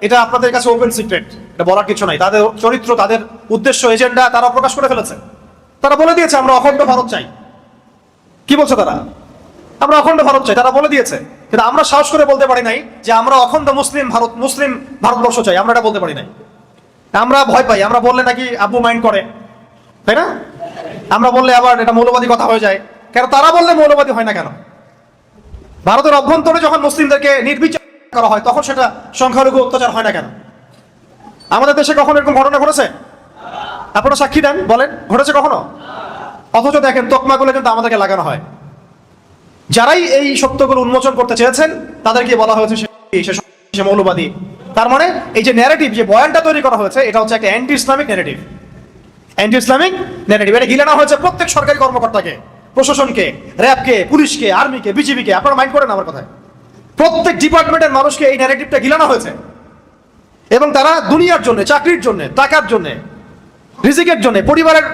এটা আপনাদের কাছে ওপেন সিক্রেট, এটা বলার কিছু নাই। তাদের চরিত্র, তাদের উদ্দেশ্য, এজেন্ডা তারা প্রকাশ করে ফেলেছে। তারা বলে দিয়েছে আমরা অখণ্ড ভারত চাই। কি বলছে তারা? আমরা অখণ্ড ভারত চাই, তারা বলে দিয়েছে। কিন্তু আমরা সাহস করে বলতে পারি নাই যে আমরা অখণ্ড মুসলিম ভারতবর্ষ চাই। আমরা এটা বলতে পারি নাই। আমরা ভয় পাই, আমরা বললে নাকি আব্বু মাইন্ড করে, তাই না? আমরা বললে আবার এটা মৌলবাদী কথা হয়ে যায়। কেন তারা বললে মৌলবাদী হয় না কেন? ভারতের অভ্যন্তরে যখন মুসলিমদেরকে নির্বিচার করা হয় তখন সেটা সংখ্যালঘু অত্যাচার হয় না কেন? আমাদের দেশে কখনো এরকম ঘটনা ঘটেছে? আপনারা সাক্ষী দেন, বলেন ঘটেছে কখনো? অথচ দেখেন তকমাগুলো কিন্তু আমাদেরকে লাগানো হয়। যারাই এই সত্যগুলো উন্মোচন করতে চেয়েছেন তাদেরকে বলা হয়েছে সে মৌলবাদী। তার মানে এই যে ন্যারেটিভ, যে বয়ানটা তৈরি করা হয়েছে, এটা হচ্ছে একটা anti Islamic narrative. Anti Islamic narrative এটা গিলানো হয়েছে প্রত্যেক সরকারি কর্মকর্তাকে, প্রশাসনকে, র্যাবকে, পুলিশকে, আর্মিকে, বিজিবিকে। আপনারা মাইন্ড করেন আমার কথায়? প্রত্যেক ডিপার্টমেন্টের মানুষকে এই ন্যারেটিভটা গিলানো হয়েছে। এবং তারা দুনিয়ার জন্য, চাকরির জন্য, টাকার জন্য, রিজিকের জন্য, পরিবারের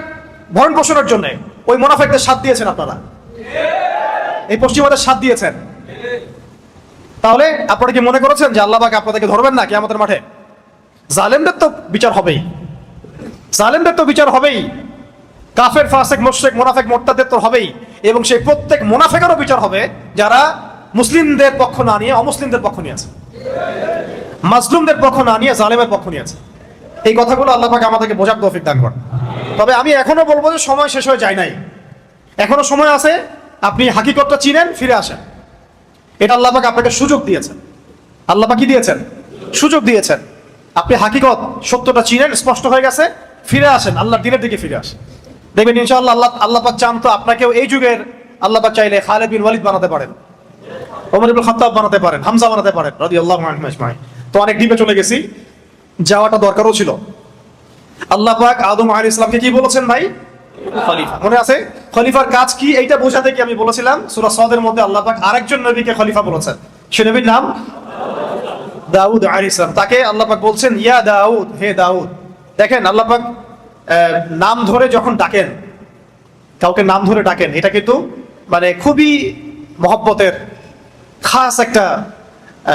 ভরণ পোষণের জন্য ওই মুনাফিকদের সাথ দিয়েছেন আপনারা, এই পশ্চিমাদের সাথ দিয়েছেন। তাহলে আপনারা কি মনে করেছেন যে আল্লাহ পাক আপনাদেরকে ধরবেন না কিয়ামতের মাঠে? জালেমদের তো বিচার হবেই, জালেমদের তো বিচার হবেই, কাফের, ফাসিক, মুশরিক, মুনাফিক, মুরতাদের তো হবেই। এবং সেই প্রত্যেক মুনাফিকেরও বিচার হবে যারা মুসলিমদের পক্ষ না নিয়ে অমুসলিমদের পক্ষ নিয়ে আছে, মাজলুমদের পক্ষ না নিয়ে জালেমের পক্ষ নিয়ে আছে। এই কথাগুলো আল্লাহ পাক আমাদেরকে বোঝার তৌফিক দান করেন। তবে আমি এখনো বলবো যে সময় শেষ হয়ে যায় নাই, এখনো সময় আছে। আপনি হাকিকতটা চিনেন, ফিরে আসেন। এটা আল্লাহ পাক আপনাকে সুযোগ দিয়েছেন। আল্লাহ পাক কি দিয়েছেন? সুযোগ দিয়েছেন। আপনি হাকিকত, সত্যটা চিনেন, স্পষ্ট হয়ে গেছে, ফিরে আসেন, আল্লাহর দ্বীনের দিকে ফিরে আসেন। দেখবেন ইনশাআল্লাহ আল্লাহ পাক চান তো আপনাকেও এই যুগের আল্লাহ পাক চাইলে খালিদ বিন ওয়ালিদ বানাতে পারেন, ওমর ইবনে খাত্তাব বানাতে পারেন, হামজা বানাতে পারেন রাদিয়াল্লাহু আনহুম আজমাইন। তো অনেক ডিপে চলে গেছি, যাওয়াটা দরকারও ছিল। আল্লাহ পাক আদম আলাইহিস সালামকে কি বলেছেন ভাই? খলিফা। মনে আছে? খলিফার কাজ কি এইটা বোঝাতে কি আমি বলেছিলাম সূরা সাদের মধ্যে আল্লাহ পাক আরেকজন নবীকে খলিফা বলেছেন। সে নবীর নাম দাউদ আলাইহিস সালাম। তাকে আল্লাহ পাক বলছেন ইয়া দাউদ, হে দাউদ। দেখেন আল্লাহ পাক নাম ধরে যখন ডাকেন, কাউকে নাম ধরে ডাকেন, এটা কিন্তু মানে খুবই মহব্বতের খাস একটা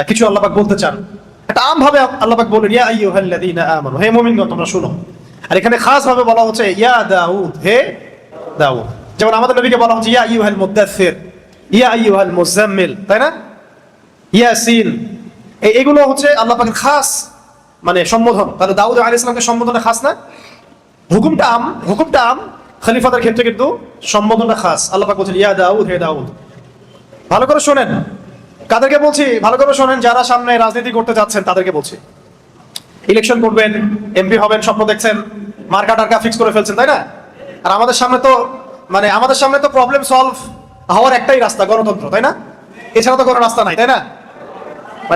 কিছু আল্লাহ পাক বলতে চান। এটা আমভাবে আল্লাহ পাক বলেন ইয়া আইয়ুহাল্লাযীনা আমানু, হে মুমিনগণ তোমরা শুনো। আর এখানে খাস ভাবে বলা হচ্ছে ইয়া দাউদ, হে দাউদ। যেমন আমাদের নবীকে বলা হচ্ছে ইয়া আইয়ুহাল মুদাথ্থির, ইয়া আইয়ুহাল মুজাম্মিল, তাই না? ইয়াসিন, এগুলো হচ্ছে আল্লাহ পাকের খাস মানে সম্বোধন। তাহলে দাউদ আলাইহিস সালামকে সম্বোধনটা খাস না? হুকুমটা আম, খলিফাদের ক্ষেত্রে কিন্তু সম্বোধনটা খাস। আল্লাহ পাক বলছেন ইয়া দাউদ, হে দাউদ। ভালো করে শোনেন, কাদেরকে বলছি? ভালো করে শোনেন, যারা সামনে রাজনীতি করতে যাচ্ছেন তাদেরকে বলছি। ইলেকশন করবেন, এমপি হবেন, স্বপ্ন দেখছেন, মার্কা টার্কা ফিক্স করে ফেলছেন, তাই না? আর আমাদের সামনে তো প্রবলেম সলভ হওয়ার একটাই রাস্তা, গণতন্ত্র, তাই না? এছাড়া তো কোনো রাস্তা নাই, তাই না?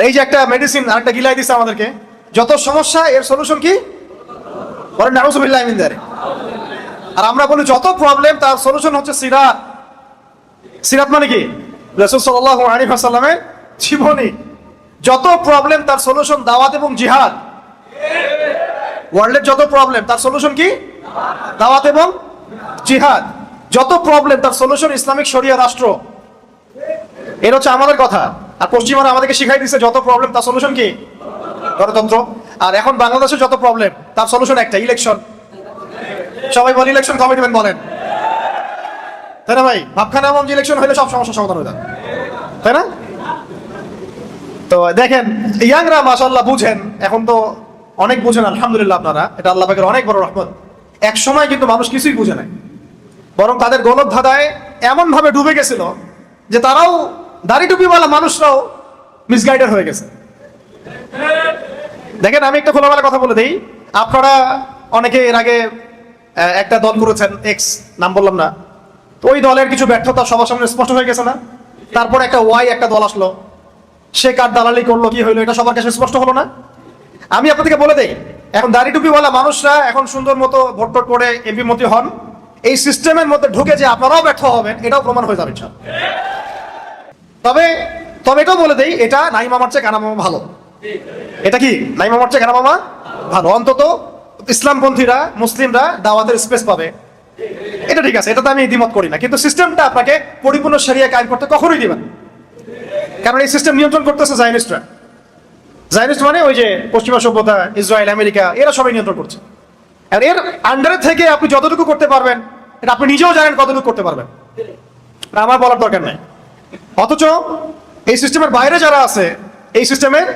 এই যে একটা মেডিসিন আরেকটা গিলাই দিচ্ছে আমাদেরকে, যত সমস্যা এর সলিউশন কি? বলেন নাউযুবিল্লাহি মিন যালিক। আর আমরা বলি যত প্রবলেম তার সলিউশন হচ্ছে সিরাত। সিরাত মানে কি? রাসূল সাল্লাল্লাহু আলাইহি ওয়াসাল্লামের জীবনী। যত প্রবলেম তার সলিউশন দাওয়াত এবং জিহাদ। ওয়ার্ল্ডের যত প্রবলেম তার সলিউশন কি? দাওয়াত এবং জিহাদ। যত প্রবলেম তার সলিউশন ইসলামিক শরিয়া রাষ্ট্র। এর হচ্ছে আমাদের কথা। আর পশ্চিমারা আমাদেরকে শিখাই দিচ্ছে যত প্রবলেম তার সলিউশন কি? গণতন্ত্র। আর এখন বাংলাদেশে যত প্রবলেম তার সলিউশন একটা, ইলেকশন। সবাই বলে ইলেকশন কবে দিবেন বলেন, তাই না ভাই? ভাবখানা এমন যে ইলেকশন হলে সব সমস্যার সমাধান হয়ে যায়, তাই না? তো দেখেন ইয়াংরা মাশাআল্লাহ বুঝেন, এখন তো অনেক বুঝেন আলহামদুলিল্লাহ আপনারা, এটা আল্লাহ পাকের অনেক বড় রহমত। এক সময় কিন্তু মানুষ কিছুই বুঝে নাই, বরং তাদের গলদ ধাঁধায় এমন ভাবে ডুবে গেছিল যে তারাও, দাড়ি টুপিওয়ালা মানুষরাও মিসগাইডেড হয়ে গেছে। দেখেন আমি একটা খোলামেলা কথা বলে দিই, আপনারা অনেকে এর আগে একটা দল করেছেন, এক্স, নাম বললাম না, তো ওই দলের কিছু ব্যর্থতা সবার সামনে স্পষ্ট হয়ে গেছে না? তারপর একটা ওয়াই একটা দল আসলো, সে কার দালালি করলো, কি হইলো, এটা সবার কাছে স্পষ্ট হলো না? আমি আপনাদেরকে বলে দেই, এখন দাড়ি টুপিওয়ালা মানুষরা এখন সুন্দর মতো ভোট করে এমপি মন্ত্রী হন, এই সিস্টেমের মধ্যে ঢুকে যে আপনারাও ব্যর্থ হবেন এটাও প্রমাণ হয়ে যাবে। তবে এটাও বলে দেই, এটা নাই মামার চেয়ে কানা মামা ভালো। এটা কি নাই মামার চেয়ে কানা মামা ভালো? অন্তত ইসলামপন্থীরা, মুসলিমরা দাওয়াতের স্পেস পাবে, এটা ঠিক আছে, এটাতে আমি দ্বিমত করি না। কিন্তু সিস্টেমটা আপনাকে পরিপূর্ণ শরিয়া কায়েম করতে কখনোই দিবেন, কারণ এই সিস্টেম নিয়ন্ত্রণ করতেছে জায়নিস্টরা। জায়নিস্ট মানে ওই যে পশ্চিমা সভ্যতা, ইসরায়েল, আমেরিকা, এরা সবাই নিয়ন্ত্রণ করছে। আর এর আন্ডারে থেকে আপনি যতটুকু করতে পারবেন এটা আপনি নিজেও জানেন কতটুকু করতে পারবেন, আমার বলার দরকার নাই। অথচ এই সিস্টেমের বাইরে যারা আছে, এই সিস্টেমের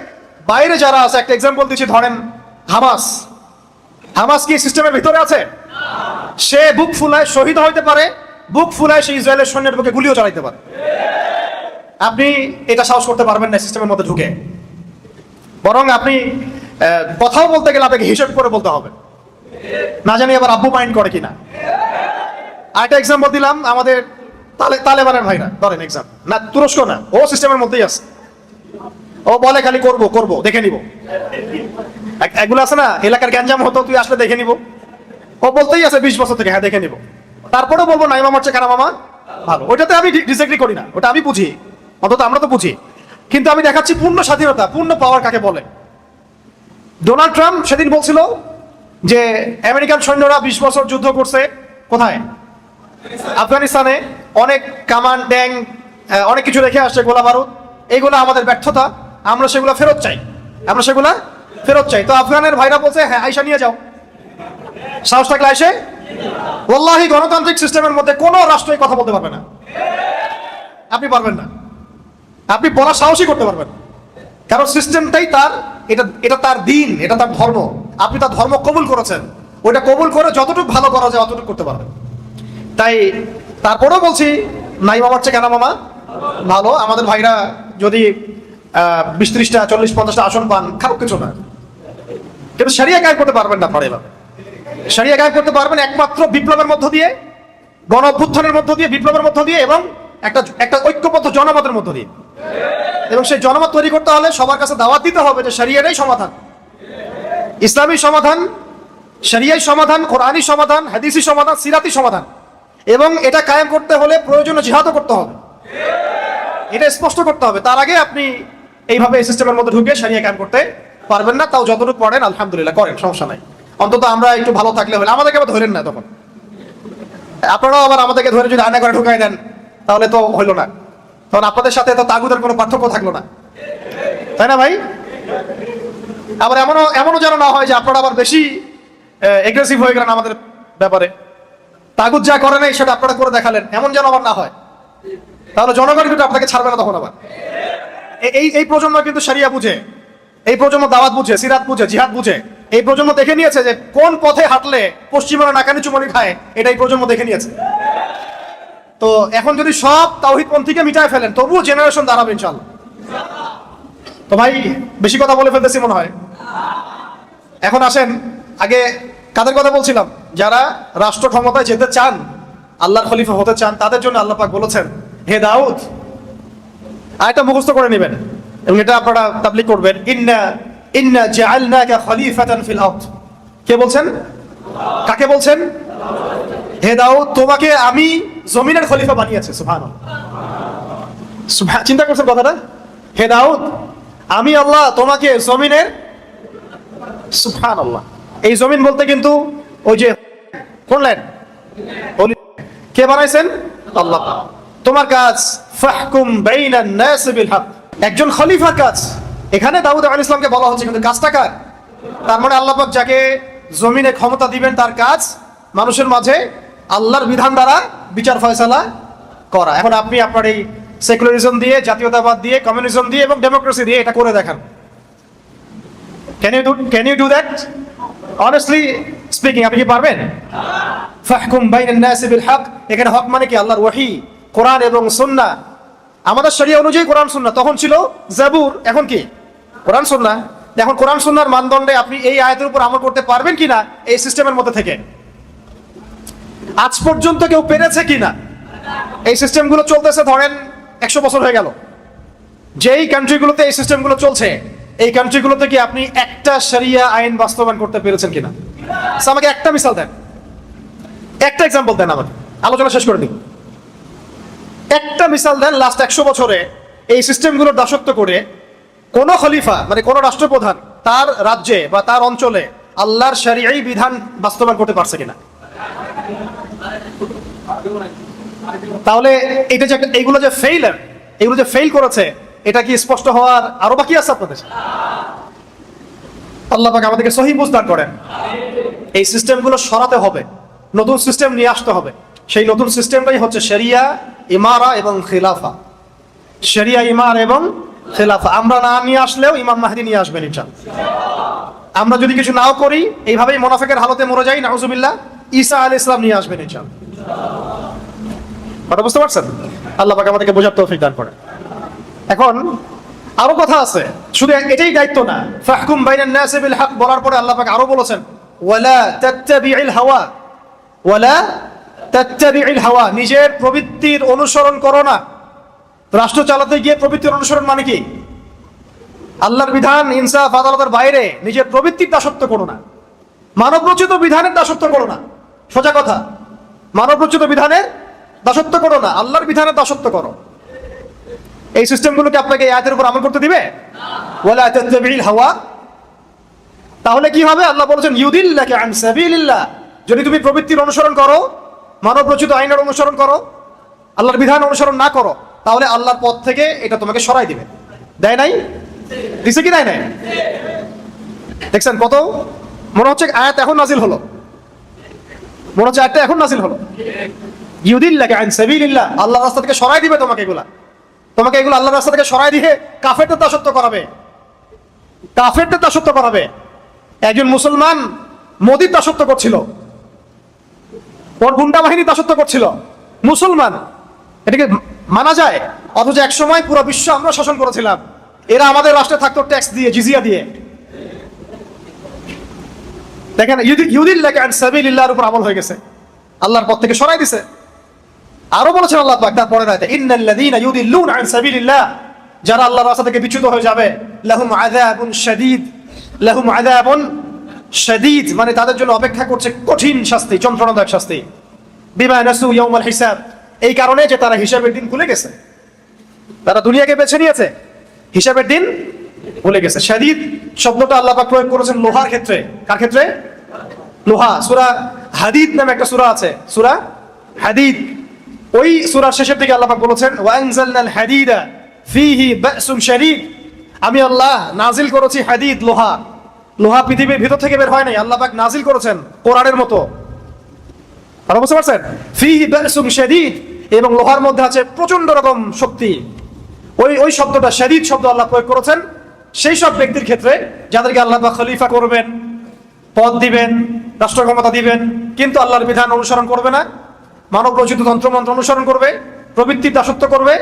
বাইরে যারা আছে, একটা এক্সাম্পল দিচ্ছি, ধরেন হামাস। হামাস কি সিস্টেমের ভিতরে আছে? সে বুক ফুলায় শহীদ হইতে পারে, বুক ফুলায় সে ইসরায়েলের সৈন্যের বুকে গুলিও চালাইতে পারে। আপনি এটা সাহস করতে পারবেন না সিস্টেমের মধ্যে ঢুকে। বরং আপনি কথাও বলতে গেলে আপনাকে হিসাব করে বলতে হবে, না জানি আবার আব্বু মাইন্ড করে কিনা। আরেকটা এক্সাম্পল দিলাম, আমাদের তালেবানের ভাইরা, ধরেন এক্সাম না, তুরস্ক না, ও সিস্টেমের মধ্যেই আছে। ও বলে খালি করব করব, দেখে নিব। এগুলো আছে না, এলাকার গ্যাঞ্জাম হতো, তুই আসলে দেখে নিব। ও বলতেই আছে 20 বছর থেকে, হ্যাঁ দেখে নিব। তারপরে বলবো নাই মামার চেয়ে কারা মামা ভালো। ওইটাতে আমি ডিসএগ্রি করি না, ওটা আমি বুঝি, অন্তত আমরা তো বুঝি। কিন্তু আমি দেখাচ্ছি পূর্ণ স্বাধীনতা, পূর্ণ পাওয়ার কাকে বলে। ডোনাল্ড ট্রাম্প সেদিন বলছিল যে আমেরিকান সৈন্যরা 20 বছর যুদ্ধ করছে কোথায়? আফগানিস্তানে। অনেক কামান, ট্যাং, অনেক কিছু রেখে আসছে, গোলা বারুদ। এইগুলো আমাদের ব্যর্থতা, আমরা সেগুলো ফেরত চাই, আমরা সেগুলা ফেরত চাই। তো আফগানের ভাইরা বলছে হ্যাঁ আইসা নিয়ে যাও, সাহস থাকলে আইসে। ওয়াল্লাহি গণতান্ত্রিক সিস্টেমের মধ্যে কোনো রাষ্ট্রই কথা বলতে পারবে না, আপনি পারবেন না, আপনি বলার সাহসই করতে পারবেন না। কারণ সিস্টেমটাই তার, এটা তার দিন, এটা তার ধর্ম। আপনি তার ধর্ম কবুল করেছেন, ওইটা কবুল করে যতটুকু ভালো করা যায় অতটুকু করতে পারবেন। তাই তারপরেও বলছি, নাই মামার চেয়ে কেন মামা ভালো। আমাদের ভাইরা যদি 20-30টা 40-50টা আসন পান, খারাপ কিছু না। কিন্তু শরিয়া কায়েম করতে পারবেন না। পরে শরিয়া কায়েম করতে পারবেন একমাত্র বিপ্লবের মধ্য দিয়ে, গণ অভ্যুত্থানের মধ্য দিয়ে, বিপ্লবের মধ্য দিয়ে, এবং একটা ঐক্যবদ্ধ জনমতের মধ্য দিয়ে। এবং সেই জনমত তৈরি করতে হলে সবার কাছে দাওয়াত দিতে হবে যে শরিয়াটাই সমাধান, ইসলামী সমাধান, শরিয়াই সমাধান, কোরআনী সমাধান, হাদিসি সমাধান, সিরাতি সমাধান। এবং এটা কায়েম করতে হলে প্রয়োজনীয় জিহাদও করতে হবে, এটা স্পষ্ট করতে হবে। তার আগে আপনি এইভাবে এই সিস্টেমের মধ্যে ঢুকে শরিয়া কায়েম করতে পারবেন না। তাও যতটুকু পড়েন আলহামদুলিল্লাহ করেন, সমস্যা নাই। অন্তত আমরা একটু ভালো থাকলে হলে, আমাদেরকে আবার ধরেন না তখন। আপনারাও আবার আমাদেরকে ধরে যদি আয়না করে ঢুকাই দেন তাহলে তো হইলো না, তখন আপনাদের সাথে তো তাগুদের কোনো পার্থক্য থাকলো না, তাই না ভাই? আবার এমনও যেন না হয় যে আপনারা আবার বেশি এগ্রেসিভ হয়ে গেলেন আমাদের ব্যাপারে, তাগুদ যা করে নাই সেটা আপনারা করে দেখালেন, এমন যেন আবার না হয়। তাহলে জনগণ কিন্তু আপনাকে ছাড়বে না তখন আবার। এই প্রজন্ম কিন্তু শরিয়া বুঝে, এই প্রজন্ম দাওয়াত বুঝে, সিরাত বুঝে, জিহাদ বুঝে। এই প্রজন্ম দেখে নিয়েছে যে কোন পথে হাঁটলে পশ্চিমারা নাকানি চুমনি খায়, এটা এই প্রজন্ম দেখে নিয়েছে। তো এখন যদি সব তাওহীদপন্থীকে মিটায় ফেলেন, তবুও জেনারেশন দাঁড়াবে ইনশাআল্লাহ। তো ভাই বেশি কথা বলে ফেলতেছি মনে হয়। এখন আসেন, আগে কাদের কথা বলছিলাম? যারা রাষ্ট্র ক্ষমতায় যেতে চান, আল্লাহর খলিফা হতে চান, তাদের জন্য আল্লাহ পাক বলেছেন, হে দাউদ, আয়াতটা মুখস্থ করে নেবেন এবং এটা আপনারা তাবলীগ করবেন। ইন্না জাআলনাকা খলিফাতান ফিল আরদ। কে বলছেন? কাকে বলছেন? হে দাউদ, তোমাকে আমি জমিনের খলিফা বানিয়েছি। সুবহানাল্লাহ, চিন্তা করছেন কথাটা? হে দাউদ, আমি আল্লাহ তোমাকে জমিনের, সুবহানাল্লাহ। এই জমিন বলতে কিন্তু ওই যে কোনলেন, কে বানাইছেন? আল্লাহ। তোমার কাজ ফাহকুম বাইনান নাস বিল হক, একজন খলিফার কাজ। এখানে দাউদ আলাইহিস সালামকে বলা হচ্ছে, কিন্তু কাজটা কার? তার মানে আল্লাহ পাক যাকে জমিনে ক্ষমতা দিবেন তার কাজ মানুষের মাঝে আল্লাহর বিধান দ্বারা বিচার ফয়সালা করা। এখন আপনি আপনার এই সেকুলারিজম দিয়ে, জাতীয়তাবাদ দিয়ে, কমিউনিজম দিয়ে এবং ডেমোক্রেসি দিয়ে এটা করে দেখান। Can you do that? Honestly speaking, আপনি কি পারবেন? ফাহকুম বাইনান নাস বিল হক, এখানে হক মানে কি? আল্লাহর ওহী, কোরআন এবং সুন্নাহ। আমাদের শরিয়া অনুযায়ী কোরআন সুন্নাহ, তখন ছিল জাবুর, এখন কি? কোরআন সুন্নাহ। এখন কোরআন সুন্নাহর মানদণ্ডে আপনি এই আয়াতের উপর আমল করতে পারবেন কিনা এই সিস্টেমের মধ্যে থেকে? আজ পর্যন্ত কেউ পেরেছে কিনা? এই সিস্টেমগুলো চলতেছে ধরেন 100 বছর হয়ে গেল। যেই কান্ট্রিগুলোতে এই সিস্টেমগুলো চলছে, এই কান্ট্রিগুলোতে কি আপনি একটা শরিয়া আইন বাস্তবায়ন করতে পেরেছেন কিনা? আমাকে একটা মিসাল দেন, একটা এক্সাম্পল দেন, আমাকে আলোচনা শেষ করে দিন। একটা মিসাল দেন লাস্ট 100 বছরে এই সিস্টেমগুলোর দাসত্ব করে কোন খলিফা, মানে কোন রাষ্ট্রপ্রধান তার রাজ্যে বা তার অঞ্চলে আল্লাহর শরীয়ী বিধান বাস্তবায়ন করতে পারছে কিনা? তাহলে এটা যে এইগুলো যে ফেইল করেছে, এটা কি স্পষ্ট হওয়ার আরো বাকি আছে আপনাদের? আল্লাহ পাক আমাদেরকে সহিহ বুঝ দান করেন। এই সিস্টেমগুলো সরাতে হবে, নতুন সিস্টেম নিয়ে আসতে হবে। সেই নতুন সিস্টেমটাই হচ্ছে শরিয়া, ইমারা এবং খিলাফা। শরিয়া, ইমারা এবং খিলাফা আমরা না নিয়ে আসলেও ইমাম মাহদী নিয়ে আসবেন ইনশাআল্লাহ। আমরা যদি কিছু নাও করি, এইভাবেই মুনাফিকের হালতে মরে যাই, নাউজুবিল্লাহ, ঈসা আলাইহিস সালাম নিয়ে আসবেন ইনশাআল্লাহ। কথা বুঝতে পারছেন? আল্লাহ পাক আমাদেরকে বোঝার তৌফিক দান করেন। এখন আরো কথা আছে, শুধু এটাই দায়িত্ব না। ফাহকুম বাইনান নাসি বিল হক বলার পরে আল্লাহ পাক আরো বলেছেন, ওয়ালা তাত্তাবিউল হাওয়া, ওয়ালা তাত্তাবিউল হাওয়া, নিজের প্রবৃত্তির অনুসরণ করো না। রাষ্ট্র চালাতে গিয়ে প্রবৃত্তির অনুসরণ মানে কি? আল্লাহর বিধান, ইনসাফ, আদালতের বাইরে নিজের প্রবৃত্তির দাসত্ব করো না। মানব রচিত বিধানের দাসত্ব করো না। সোজা কথা, মানব রচিত বিধানের দাসত্ব করো না, আল্লাহর বিধানের দাসত্ব করো। এই সিস্টেমগুলোকে আপনাকে এই আয়াতের উপর আমল করতে দিবে? ওয়ালা তাত্তাবিউল হাওয়া। তাহলে কি হবে? আল্লাহ বলেছেন ইউদিল্লাকা আন সাবিলিল্লাহ। যদি তুমি প্রবৃত্তির অনুসরণ করো, মানব রচিত আইনের অনুসরণ করো, আল্লাহর বিধান অনুসরণ না করো, তাহলে আল্লাহর পথ থেকে এটা তোমাকে সরাই দিবে। দেয় নাই? দিছে কি দেয় নাই? দেখছেন কত? মনে হচ্ছে আয়াত এখন নাজিল হলো, মনে হচ্ছে আয়াতটা এখন নাজিল হলো। ইউদিল্লাকা আন সাবিলিল্লাহ, আল্লাহর রাস্তা থেকে সরাই দিবে তোমাকে এগুলা। তোমাকে এগুলো আল্লাহর রাস্তা থেকে সরাই দিয়ে কাফেরদের দাসত্ব করাবে, কাফেরদের দাসত্ব করাবে। একজন মুসলমান মোদির দাসত্ব করছিল, ওর গুন্ডা বাহিনীর দাসত্ব করছিল, মুসলমান। এটাকে মানা যায়? অথচ এক সময় পুরো বিশ্ব আমরা শাসন করেছিলাম, এরা আমাদের রাষ্ট্রে থাকতো ট্যাক্স দিয়ে, জিজিয়া দিয়ে। দেখেন, ইউদিল্লাকা আন সাবিলিল্লাহর উপর আমল হয়ে গেছে, আল্লাহর পথ থেকে সরাই দিছে। আরো বলেছেন আল্লাহ পাক তারপরে রাতে, ইন্নাল্লাযীনা ইউদিল্লুনা আন সাবিলিল্লাহ, যারা আল্লাহর রাস্তা থেকে বিচ্যুত হয়ে যাবে, লাহুম আযাবুন শাদীদ, লাহুম আযাবুন শাদীদ, মানে তাদের জন্য অপেক্ষা করছে কঠিন শাস্তি, যন্ত্রণাদায়ক শাস্তি। বিমা নাসু ইয়াউমাল হিসাব, এই কারণে যে তারা হিসাবের দিন ভুলে গেছে, তারা দুনিয়াকে বেছে নিয়েছে, হিসাবের দিন ভুলে গেছে। শাদীদ শব্দটা আল্লাহ পাক প্রয়োগ করেছেন লোহার ক্ষেত্রে। কার ক্ষেত্রে? লোহা। সূরা হাদীদ নামে একটা সূরা আছে, সূরা হাদীদ। ওই সূরার শেষের দিকে আল্লাহ পাক বলেছেন, ওয়া আনজালনাল হাদীদা ফীহি বাসুন শাদীদ, আমি আল্লাহ নাজিল করেছি হাদীদ, লোহা। লোহা পৃথিবীর ভিতর থেকে বের হয় নাই, আল্লাহ পাক নাজিল করেছেন কোরআনের মতো। আর বুঝতে পারছেন? ফীহি বাসুন শাদীদ, এবং লোহার মধ্যে আছে প্রচন্ড রকম শক্তি। ওই শব্দটা শাদীদ শব্দ আল্লাহ প্রয়োগ করেছেন সেই সব ব্যক্তির ক্ষেত্রে যাদেরকে আল্লাহ পাক খলিফা করবেন, পদ দিবেন, রাষ্ট্র ক্ষমতা দিবেন, কিন্তু আল্লাহর বিধান অনুসরণ করবে না, মানব রচিত তন্ত্রমন্ত্র অনুসরণ করবে, প্রবৃত্তির দাসত্ব করবে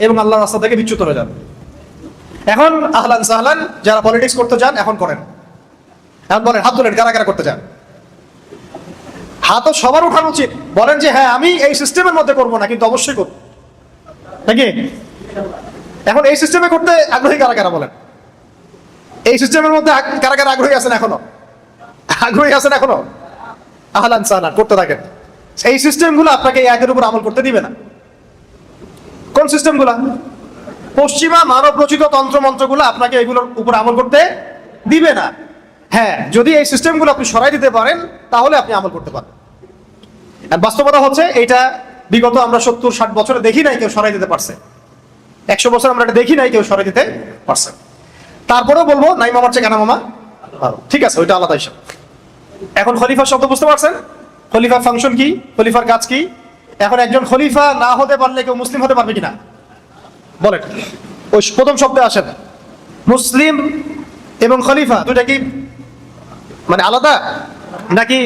এবং আল্লাহর রাস্তা থেকে বিচ্যুত হয়ে যাবে। এখন আহলান সাহলান, যারা পলিটিক্স করতে যান এখন করেন। এখন বলেন, হাত তোলেন কারা কারা করতে চান? হাতও সবার উঠানো উচিত। বলেন যে হ্যাঁ, আমি এই সিস্টেমের মধ্যে করবো না, কিন্তু অবশ্যই করবো, নাকি? এখন এই সিস্টেমে করতে আগ্রহী কারা কারা বলেন? এই সিস্টেমের মধ্যে কারা কারা আগ্রহী আছেন এখনো? আগ্রহী আছেন এখনো? আহলান সাহলান, করতে থাকেন। এই সিস্টেমগুলো আপনাকে এই আয়াতের উপর আমল করতে দিবে না। কোন সিস্টেমগুলো? পশ্চিমা মানব রচিত তন্ত্রমন্ত্রগুলো আপনাকে এগুলোর উপর আমল করতে দিবে না। হ্যাঁ, যদি এই সিস্টেমগুলো আপনি সরাই দিতে পারেন তাহলে আপনি আমল করতে পারেন। আর বাস্তবতা হচ্ছে এইটা বিগত আমরা 70-60 বছরে দেখি নাই কেউ সরাই দিতে পারছে। 100 বছর আমরা এটা দেখি নাই কেউ সরাই দিতে পারছে। তারপরেও বলবো, নাই মামার চেয়ে কেনা মামা ভালো, ঠিক আছে, ওইটা আলাদা হিসাব। এখন খলিফা শব্দ বুঝতে পারছেন? খলিফার ফাংশন কি, খলিফার কাজ কি? এখন একজন খলিফা না হতে পারলে কেউ মুসলিম হতে পারবে কিনা বলেন? ওই প্রথম শব্দে আসেন, মুসলিম এবং খলিফা দুইটা কি মানে আলাদা, নাকি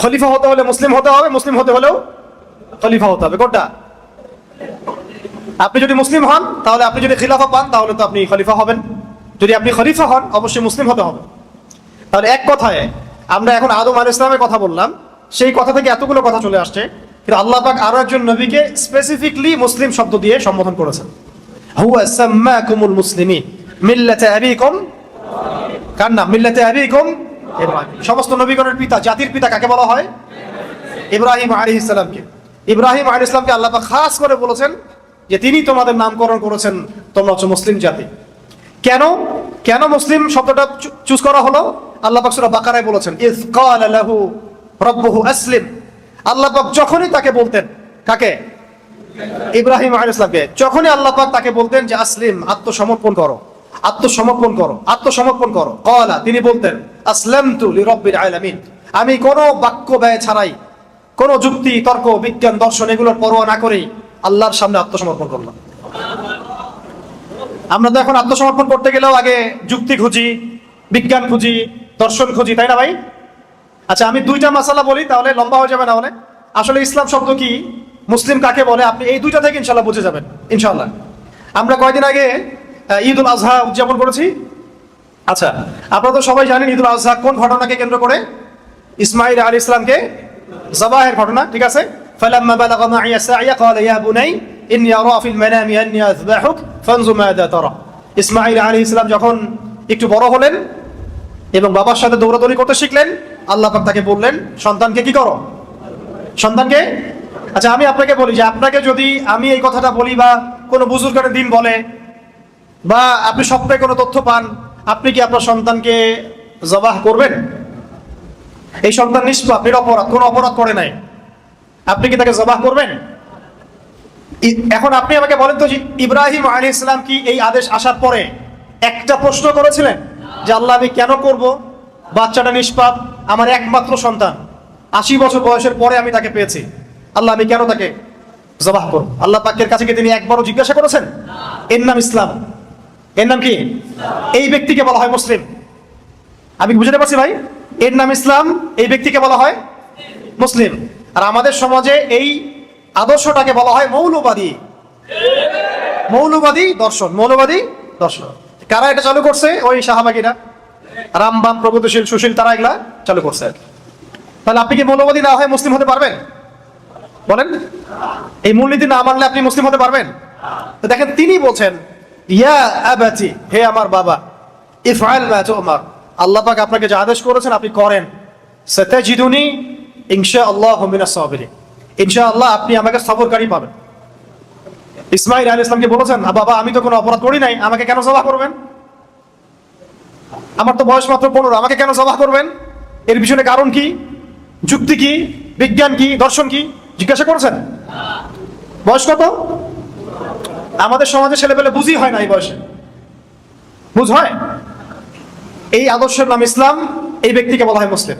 খলিফা হতে হলে মুসলিম হতে হবে, মুসলিম হতে হলেও খলিফা হতে হবে? কোনটা? আপনি যদি মুসলিম হন তাহলে, আপনি যদি খিলাফা পান তাহলে তো আপনি খলিফা হবেন। যদি আপনি খলিফা হন অবশ্যই মুসলিম হতে হবে। তাহলে এক কথায় আমরা এখন আদম আলাইহিস সালামের কথা বললাম, সেই কথা থেকে এতগুলো কথা চলে আসছে, কিন্তু আল্লাহ পাক আরো একজন নবীকে স্পেসিফিকলি মুসলিম শব্দ দিয়ে সম্বোধন করেছেন। হুয়া সাম্মাকুমুল মুসলিমিন মিল্লাতে আবিকুম, কার নাম? মিল্লাতে আবিকুম ইব্রাহিম। সমস্ত নবীগণের পিতা, জাতির পিতা কাকে বলা হয়? ইব্রাহিম আলাইহিস সালামকে। ইব্রাহিম আলাইহিস সালামকে আল্লাহ পাক খাস করে বলেছেন যে তিনি তোমাদের নামকরণ করেছেন, তোমরা হচ্ছে মুসলিম জাতি। কেন কেন মুসলিম শব্দটা চুজ করা হলো? আল্লাহ পাক সূরা বাকারায় বলেছেন, ইয ক্বালা লাহু রাব্বুহু আসলিম। আল্লাহ পাক যখনই তাকে বলতেন, কাকে? ইব্রাহিম আলাইহিস সালামকে। যখনই আল্লাহ পাক তাকে বলতেন যে আসলিম, আত্মসমর্পণ করো, আত্মসমর্পণ করো, আত্মসমর্পণ করো। ক্বালা, তিনি বলতেন, আসলামতু লিরাব্বিল আলামিন, আমি কোনো বাক্য ব্যয় ছাড়াই, কোনো যুক্তি তর্ক বিজ্ঞান দর্শন এগুলোর পরোয়া না করেই আল্লাহর সামনে আত্মসমর্পণ করলাম। আমরা তো এখন আত্মসমর্পণ করতে গেলেও আগে যুক্তি খুঁজি, বিজ্ঞান খুঁজি, দর্শন খুঁজি, তাই না ভাই? আচ্ছা, আমি দুইটা মাসালা বলি, তাহলে লম্বা হয়ে যাবে না হলে। আসলে ইসলাম শব্দ কি, মুসলিম কাকে বলে, আপনি এই দুইটা থেকে ইনশাল্লাহ বুঝে যাবেন ইনশাল্লাহ। আমরা কয়দিন আগে ঈদ উল আজহা উদযাপন করেছি। আচ্ছা, আপনারা তো সবাই জানেন ঈদ উল আজহা কোন ঘটনাকে কেন্দ্র করে? ইসমাঈল আলাইহিস সালামকে জবাহের ঘটনা, ঠিক আছে? ফালাম্মা বালাগা মাইয়া সাইয়া ক্বালা ইয়া বুনাই ইন্নী আরা ফিল মানামি আন্নী আযবাহুক ফানজুর মাযা তারা। ইসমাঈল আলাইহিস সালাম যখন একটু বড় হলেন এবং বাবার সাথে দৌড়াদৌড়ি করতে শিখলেন, আল্লাহ পাক তাকে বললেন, সন্তানকে কি করো? সন্তানকে। আচ্ছা, আমি আপনাকে বলি যে আপনাকে যদি আমি এই কথাটা বলি বা কোনো বুজুর্গের দিন বলে বা আপনি স্বপ্নে কোনো তথ্য পান, আপনি কি আপনার সন্তানকে জবাহ করবেন? এই সন্তান নিষ্পাপ, নিরপরাধ, কোনো অপরাধ করে নাই, আপনি কি তাকে জবাহ করবেন? এখন আপনি আমাকে বলেন তো, যে ইব্রাহিম আলাইহিস সালাম কি এই আদেশ আসার পরে একটা প্রশ্ন করেছিলেন যে আল্লাহ আমি কেন করব? বাচ্চাটা নিষ্পাপ, আমার একমাত্র সন্তান, 80 বছর বয়সের পরে আমি তাকে পেয়েছি, আল্লাহ আমি কেন তাকে জবাহ করব? আল্লাহ পাকের কাছে কি তিনি একবারও জিজ্ঞাসা করেছেন? এর নাম ইসলাম। এর নাম কি? এই ব্যক্তিকে বলা হয় মুসলিম। আমি বুঝতে পারছি ভাই? এর নাম ইসলাম, এই ব্যক্তিকে বলা হয় মুসলিম। আর আমাদের সমাজে এই আদর্শটাকে বলা হয় মৌলবাদী। মৌলবাদী দর্শন, মৌলবাদী দর্শন। কারা এটা চালু করছে? ওই শাহবাগীরা, রামবাম, প্রগতিশীল, সুশীল, তারা এগুলা চালু করছে। তাহলে আপনি কি মৌলবাদী না হয় মুসলিম হতে পারবেন? বলেন, এই মূলনীতি না মানলে আপনি মুসলিম হতে পারবেন? তো দেখেন, তিনি বলছেন, ইয়া আবাতি, হে আমার বাবা, ইফআল মা তুমার, আল্লাহ পাক আপনাকে যে আদেশ করেছেন আপনি করেন। সাতাজিদুনি ইনশাআল্লাহু মিনাস সাবিরিন, ইনশাআল্লাহ আপনি আমাকে সবরকারী পাবেন। ইসমাঈল আলাইহিস সালামকে বলেছেন, বাবা আমি তো কোনো অপরাধ করি নাই, আমাকে কেন জবাহ করবেন? আমার তো বয়স মাত্র 15, আমাকে কেন জবাহ করবেন? এর পিছনে কারণ কি, যুক্তি কি, বিজ্ঞান কি, দর্শন কি জিজ্ঞাসা করেছেন? বয়স কত? আমাদের সমাজে ছেলেপেলে বুঝই হয় না এই বয়সে, বুঝ হয়? এই আদর্শের নাম ইসলাম, এই ব্যক্তিকে বলা হয় মুসলিম।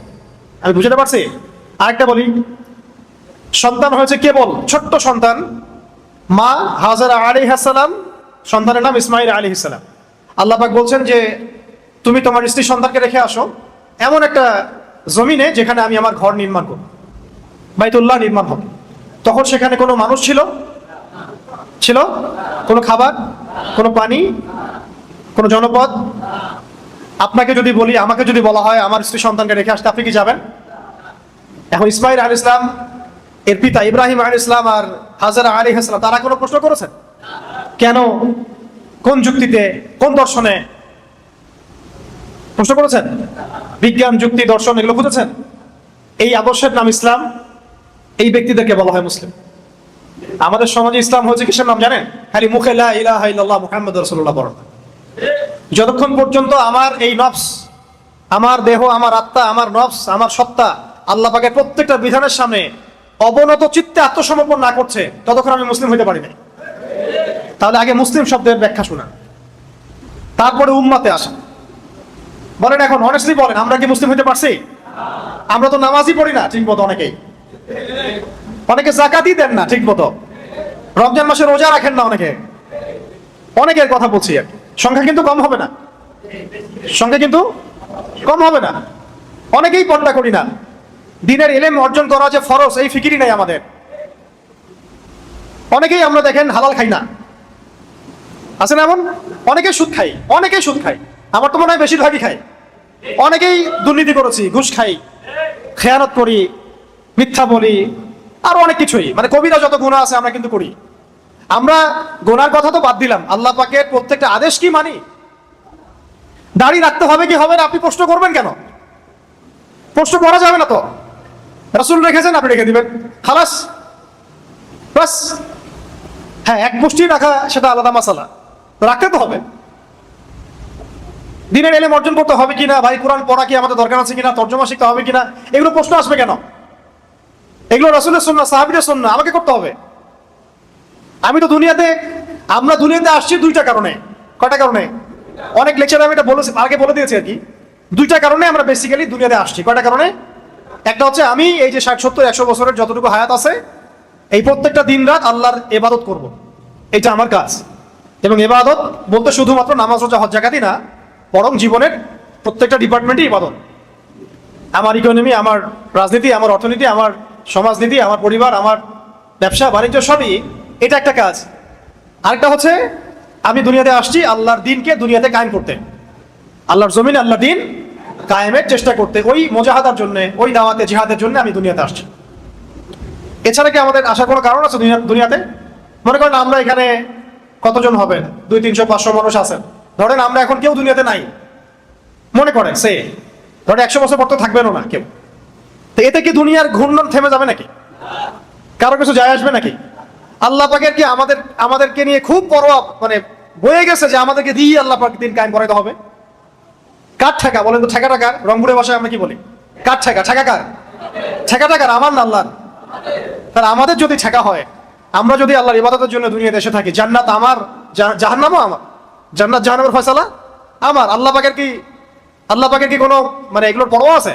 আমি বুঝতে পারছি? আরেকটা বলি, সন্তান হয়েছে কেবল ছোট্ট সন্তান, মা হাজারা আলাইহিস সালাম, সন্তানের নাম ইসমাঈল আলাইহিস সালাম। আল্লাহ পাক বলছেন যে তুমি তোমার স্ত্রী সন্তানকে রেখে আসো এমন একটা জমিনে যেখানে আমি আমার ঘর নির্মাণ করব, বাইতুল্লাহ নির্মাণ হবে। তখন সেখানে কোনো মানুষ ছিল? ছিল? কোনো খাবার, কোনো পানি, কোনো জনপদ? আপনাকে যদি বলি, আমাকে যদি বলা হয় আমার স্ত্রী সন্তানকে রেখে আসতে, আপনি কি যাবেন? এখন ইসমাঈল আলাইহিস সালাম এর পিতা ইব্রাহিম আলাইহিস সালাম আর হাজারা আলাইহিস সালাম, তারা কোনো প্রশ্ন করেছেন? কেন, কোন যুক্তিতে, কোন দর্শনে প্রশ্ন করেছেন? বিজ্ঞান, যুক্তি, দর্শন এগুলো বুঝেছেন? এই আদর্শের নাম ইসলাম, এই ব্যক্তিদেরকে বলা হয় মুসলিম। আমাদের সমাজে ইসলাম হচ্ছে কিসের নাম জানেন? খালি মুখে লা ইলাহা ইল্লাল্লাহ মুহাম্মাদুর রাসূলুল্লাহ পড়া। যতক্ষণ পর্যন্ত আমার এই নফস, আমার দেহ, আমার আত্মা, আমার নফস, আমার সত্তা আল্লাহ পাকের প্রত্যেকটা বিধানের সামনে অবনত চিত্তে আত্মসমর্পণ না করছে, ততক্ষণ আমি মুসলিম হইতে পারি না। তাহলে আগে মুসলিম শব্দের ব্যাখ্যা শোনা, তারপরে উম্মাতে আসা। বলেন এখন অনেস্টলি বলেন, আমরা কি মুসলিম হইতে পারছি? আমরা তো নামাজই পড়ি না ঠিক মতো, অনেকে যাকাতই দেন না ঠিক মতো, রমজান মাসে রোজা রাখেন না অনেকে। অনেকের কথা বলছি, সংখ্যা কিন্তু কম হবে না, সংখ্যা কিন্তু কম হবে না। অনেকেই পর্দা করি না, দিনের ইলম অর্জন করা যে ফরজ এই ফিকিরই নাই আমাদের। অনেকেই আমরা দেখেন হালাল খাই না, আছে না এমন? অনেকেই সুদ খাই, অনেকেই সুদ খাই, আমার তো মনে হয় বেশিরভাগই খাই। অনেকেই দুর্নীতি করেছি, ঘুষ খাই, খেয়ানত করি, মিথ্যা বলি, আরো অনেক কিছুই, মানে কবিরা যত গুনাহ আছে আমরা কিন্তু করি। আমরা গুনার কথা তো বাদ দিলাম, আল্লাহ পাকের প্রত্যেকটা আদেশ কি মানি? দাড়ি রাখতে হবে কি হবে না আপনি প্রশ্ন করবেন কেন? প্রশ্ন করা যাবে না তো, রাসূল রেখেছেন আপনি রেখে দিবেন, খালাস, বাস। হ্যাঁ, এক মুষ্টি রাখা সেটা আলাদা মাসালা, রাখতে তো হবে। দিনের ইলম অর্জন করতে হবে কিনা, ভাই কোরআন পড়া কি আমাদের দরকার আছে কিনা, তর্জমা শিখতে হবে কিনা, এগুলো প্রশ্ন আসবে কেন? এগুলো রাসূলের সুন্নাহ, সাহাবীদের সুন্নাহ, আমাকে করতে হবে। আমি তো দুনিয়াতে, আমরা দুনিয়াতে আসছি দুইটা কারণে। কয়টা কারণে? অনেক লেকচারে আমি এটা বলেছি, আগে বলে দিয়েছি আর কি। দুইটা কারণে আমরা বেসিক্যালি দুনিয়াতে আসছি। কয়টা কারণে? একটা হচ্ছে আমি এই যে 60-70-100 বছরের যতটুকু হায়াত আছে, এই প্রত্যেকটা দিন রাত আল্লাহর ইবাদত করব, এটা আমার কাজ। এবং ইবাদত বলতে শুধুমাত্র নামাজ, রোজা, হজ, যাকাতই না, বরং জীবনের প্রত্যেকটা ডিপার্টমেন্টই ইবাদত। আমার ইকোনমি, আমার রাজনীতি, আমার অর্থনীতি, আমার সমাজনীতি, আমার পরিবার, আমার ব্যবসা বাণিজ্য, সবই এটা একটা কাজ। আরেকটা হচ্ছে আমি দুনিয়াতে আসছি আল্লাহর দিনকে দুনিয়াতে কায়েম করতে, আল্লাহর জমিনে আল্লাহর দিন কায়েমের চেষ্টা করতে, ওই মুজাহাদার জন্য, ওই দাওয়াতে জিহাদের জন্য আমি দুনিয়াতে আসছি। এছাড়া কি আমাদের আসার কোনো কারণ আছে দুনিয়াতে? মনে করেন আমরা এখানে কতজন হবেন, 200-300-500 মানুষ আছেন, ধরেন আমরা এখন কেউ দুনিয়াতে নাই, মনে করেন সে ধরেন 100 বছর পর তো থাকবেনও না কেউ, তো এতে কি দুনিয়ার ঘূর্ণন থেমে যাবে নাকি? কারো কিছু যায় আসবে নাকি? আল্লাহ পাকের কি আমাদেরকে নিয়ে খুব পরোয়া মানে বয়ে গেছে যে আমাদেরকে দিয়ে আল্লাহ পাক দিন কায়েম করাইতে হবে? কার ঠেকা বলেন তো? ঠেকা টাকার রংপুরের ভাষায় আমরা কি বলি? কার ঠেকা? ঠেকা কার? ঠেকা টাকার, আমার না আল্লাহর। তাহলে আমাদের যদি ঠেকা হয়, আমরা যদি আল্লাহর ইবাদতের জন্য দুনিয়াতে এসে থাকি, জান্নাত আমার, জাহান্নামও আমার, জান্নাত জাহান্নামের ফয়সালা আমার। আল্লাহ পাকের কি কোনো মানে এগুলোর পরোয়া আছে?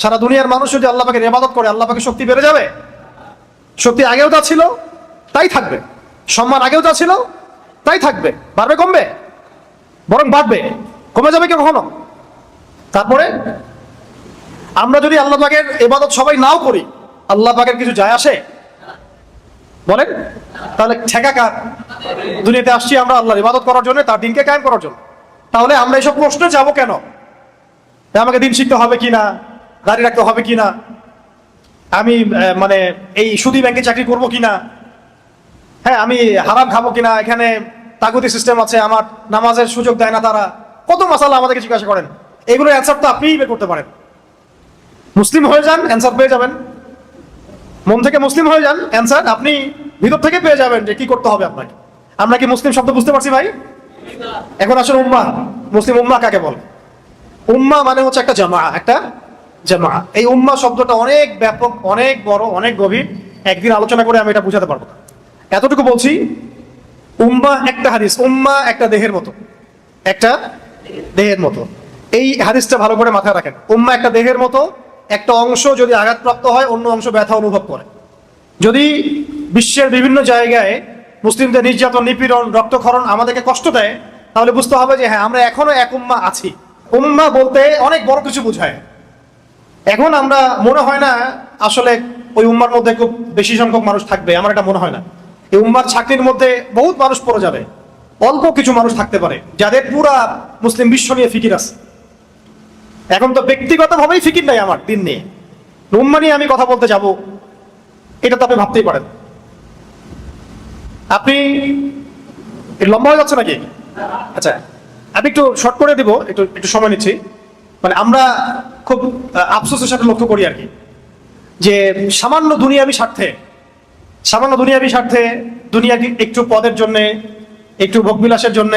সারা দুনিয়ার মানুষ যদি আল্লাহ পাকের ইবাদত করে, আল্লাহ পাকের শক্তি বেড়ে যাবে? শক্তি আগেও যা ছিল তাই থাকবে, সম্মান আগেও যা ছিল তাই থাকবে, বাড়বে কমবে? বরং বাড়বে, কমে যাবে কি কখনো? তারপরে আমরা যদি আল্লাহ পাকের ইবাদত সবাই নাও করি, আল্লাহ পাকের কিছু যায় আসে বলেন? তাহলে ঠেকা কার? দুনিয়াতে আসছি আমরা আল্লাহর ইবাদত করার জন্য, তার দিনকে কায়েম করার জন্য। তাহলে আমরা এইসব প্রশ্নে যাবো কেন? আমাকে দিন শিখতে হবে কিনা, দাঁড়িয়ে রাখতে হবে কিনা, আমি মানে এই সুদী ব্যাংকে চাকরি করবো কিনা, হ্যাঁ আমি হারাম খাবো কিনা, এখানে তাগুতি সিস্টেম আছে, আমার নামাজের সুযোগ দেয় না তারা, কত মাসালা আমাদেরকে জিজ্ঞাসা করেন। এগুলোর অ্যান্সার তো আপনিই বের করতে পারেন। মুসলিম হয়ে যান, অ্যান্সার পেয়ে যাবেন। মন থেকে মুসলিম হয়ে যান, অ্যান্সার আপনি ভিতর থেকে পেয়ে যাবেন যে কি করতে হবে আপনাকে। আমরা কি মুসলিম শব্দ বুঝতে পারছি ভাই? এখন আসলে উম্মাহ, মুসলিম উম্মাহ কাকে বলে? উম্মাহ মানে হচ্ছে একটা জামা, একটা জামা। এই উম্মাহ শব্দটা অনেক ব্যাপক, অনেক বড়, অনেক গভীর। একদিন আলোচনা করে আমি এটা বুঝাতে পারবো না। এতটুকু বলছি, উম্মাহ একটা হাদিস, উম্মাহ একটা দেহের মতো, একটা দেহের মতো। এই হাদিসটা ভালো করে মাথায় রাখেন। উম্মাহ একটা দেহের মতো, একটা অংশ যদি আঘাতপ্রাপ্ত হয় অন্য অংশ ব্যথা অনুভব করে। যদি বিশ্বের বিভিন্ন জায়গায় মুসলিমদের নির্যাতন, নিপীড়ন, রক্তক্ষরণ আমাদেরকে কষ্ট দেয়, তাহলে বুঝতে হবে যে হ্যাঁ আমরা এখনো এক উম্মাহ আছি। উম্মাহ বলতে অনেক বড় কিছু বোঝায়। এখন আমরা মনে হয় না আসলে ওই উম্মার মধ্যে খুব বেশি সংখ্যক মানুষ থাকবে, আমার এটা মনে হয় না। এই উম্মার ছাকনির মধ্যে বহুত মানুষ পড়ে যাবে, অল্প কিছু মানুষ থাকতে পারে যাদের পুরা মুসলিম বিশ্ব নিয়ে ফিকির আছে। এখন তো ব্যক্তিগতভাবেই ফিকির নাই আমার দিন নিয়ে, উম্মা নিয়ে আমি কথা বলতে যাব, এটা তো আপনি ভাবতেই পারেন। আপনি লম্বা হয়ে যাচ্ছে নাকি? আচ্ছা, আমি একটু শর্ট করে দিব, একটু সময় নিচ্ছি। মানে আমরা খুব আফসোসের সাথে লক্ষ্য করি আর কি, যে সামান্য দুনিয়াবি স্বার্থে দুনিয়া একটু পদের জন্য, একটু ভোগবিলাসের জন্য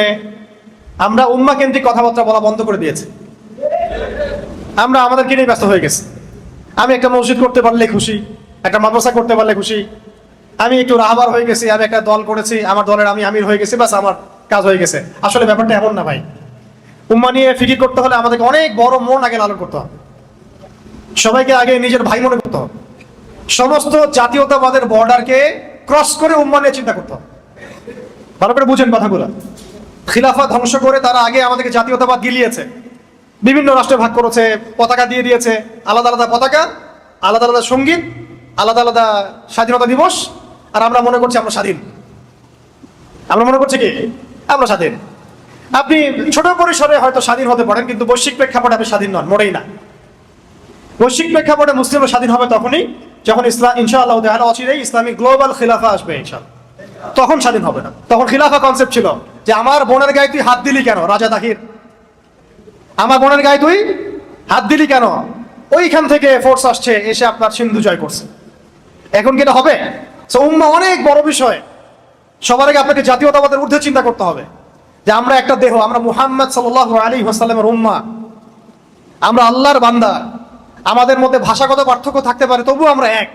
আমরা উম্মাহ কেন্দ্রিক কথাবার্তা বলা বন্ধ করে দিয়েছি। আমরা আমাদেরকে নিয়ে ব্যস্ত হয়ে গেছি। আমি একটা মসজিদ করতে পারলে খুশি, একটা মাদ্রাসা করতে পারলে খুশি, আমি একটু রাহবার হয়ে গেছি, আমি একটা দল করেছি, আমার দলের আমি আমির হয়ে গেছি, বাস আমার কাজ হয়ে গেছে। আসলে ব্যাপারটা এমন না ভাই। উম্মাহ নিয়ে ফিকির করতে হলে আমাদেরকে অনেক বড় মন আগে লালন করতে হবে, সবাইকে আগে নিজের ভাই মনে করতে হবে, সমস্ত জাতীয়তাবাদের বর্ডারকে ক্রস করে উম্মাহ নিয়ে চিন্তা করতে হবে। ভালো করে বুঝেন কথাগুলো। খিলাফা ধ্বংস করে তারা আগে আমাদেরকে জাতীয়তাবাদ গিলিয়েছে, বিভিন্ন রাষ্ট্রে ভাগ করেছে, পতাকা দিয়ে দিয়েছে, আলাদা আলাদা পতাকা, আলাদা আলাদা সঙ্গীত, আলাদা আলাদা স্বাধীনতা দিবস, আর আমরা মনে করছি আমরা স্বাধীন। আমরা মনে করছি কি আমরা স্বাধীন। আপনি ছোট পরিসরে হয়তো স্বাধীন হতে পারেন, কিন্তু বৈশ্বিক প্রেক্ষাপটে আপনি স্বাধীন নন, মোটেই না। বৈশ্বিক প্রেক্ষাপটে মুসলিমরা স্বাধীন হবে তখনই যখন ইসলাম ইনশাআল্লাহ তাআলা অচিরেই ইসলামিক গ্লোবাল খিলাফা আসবে ইনশাআল্লাহ, তখন স্বাধীন হবে না। তখন খিলাফা কনসেপ্ট ছিল যে আমার বোনের গায়ে তুই হাত দিলি কেন রাজা তাহির, আমার বোনের গায়ে তুই হাত দিলি কেন, ওইখান থেকে ফোর্স আসছে এসে আপনার সিন্ধু জয় করছে। এখন কি এটা হবে? উম্মাহ অনেক বড় বিষয়। সবার আগে আপনাকে জাতীয়তাবাদের ঊর্ধ্বে চিন্তা করতে হবে যে আমরা একটা দেহ, আমরা মুহাম্মদ সাল্লাল্লাহু আলাইহি ওয়াসাল্লামের উম্মাহ, আমরা আল্লাহর বান্দা। আমাদের মধ্যে ভাষাগত পার্থক্য থাকতে পারে, তবু আমরা এক।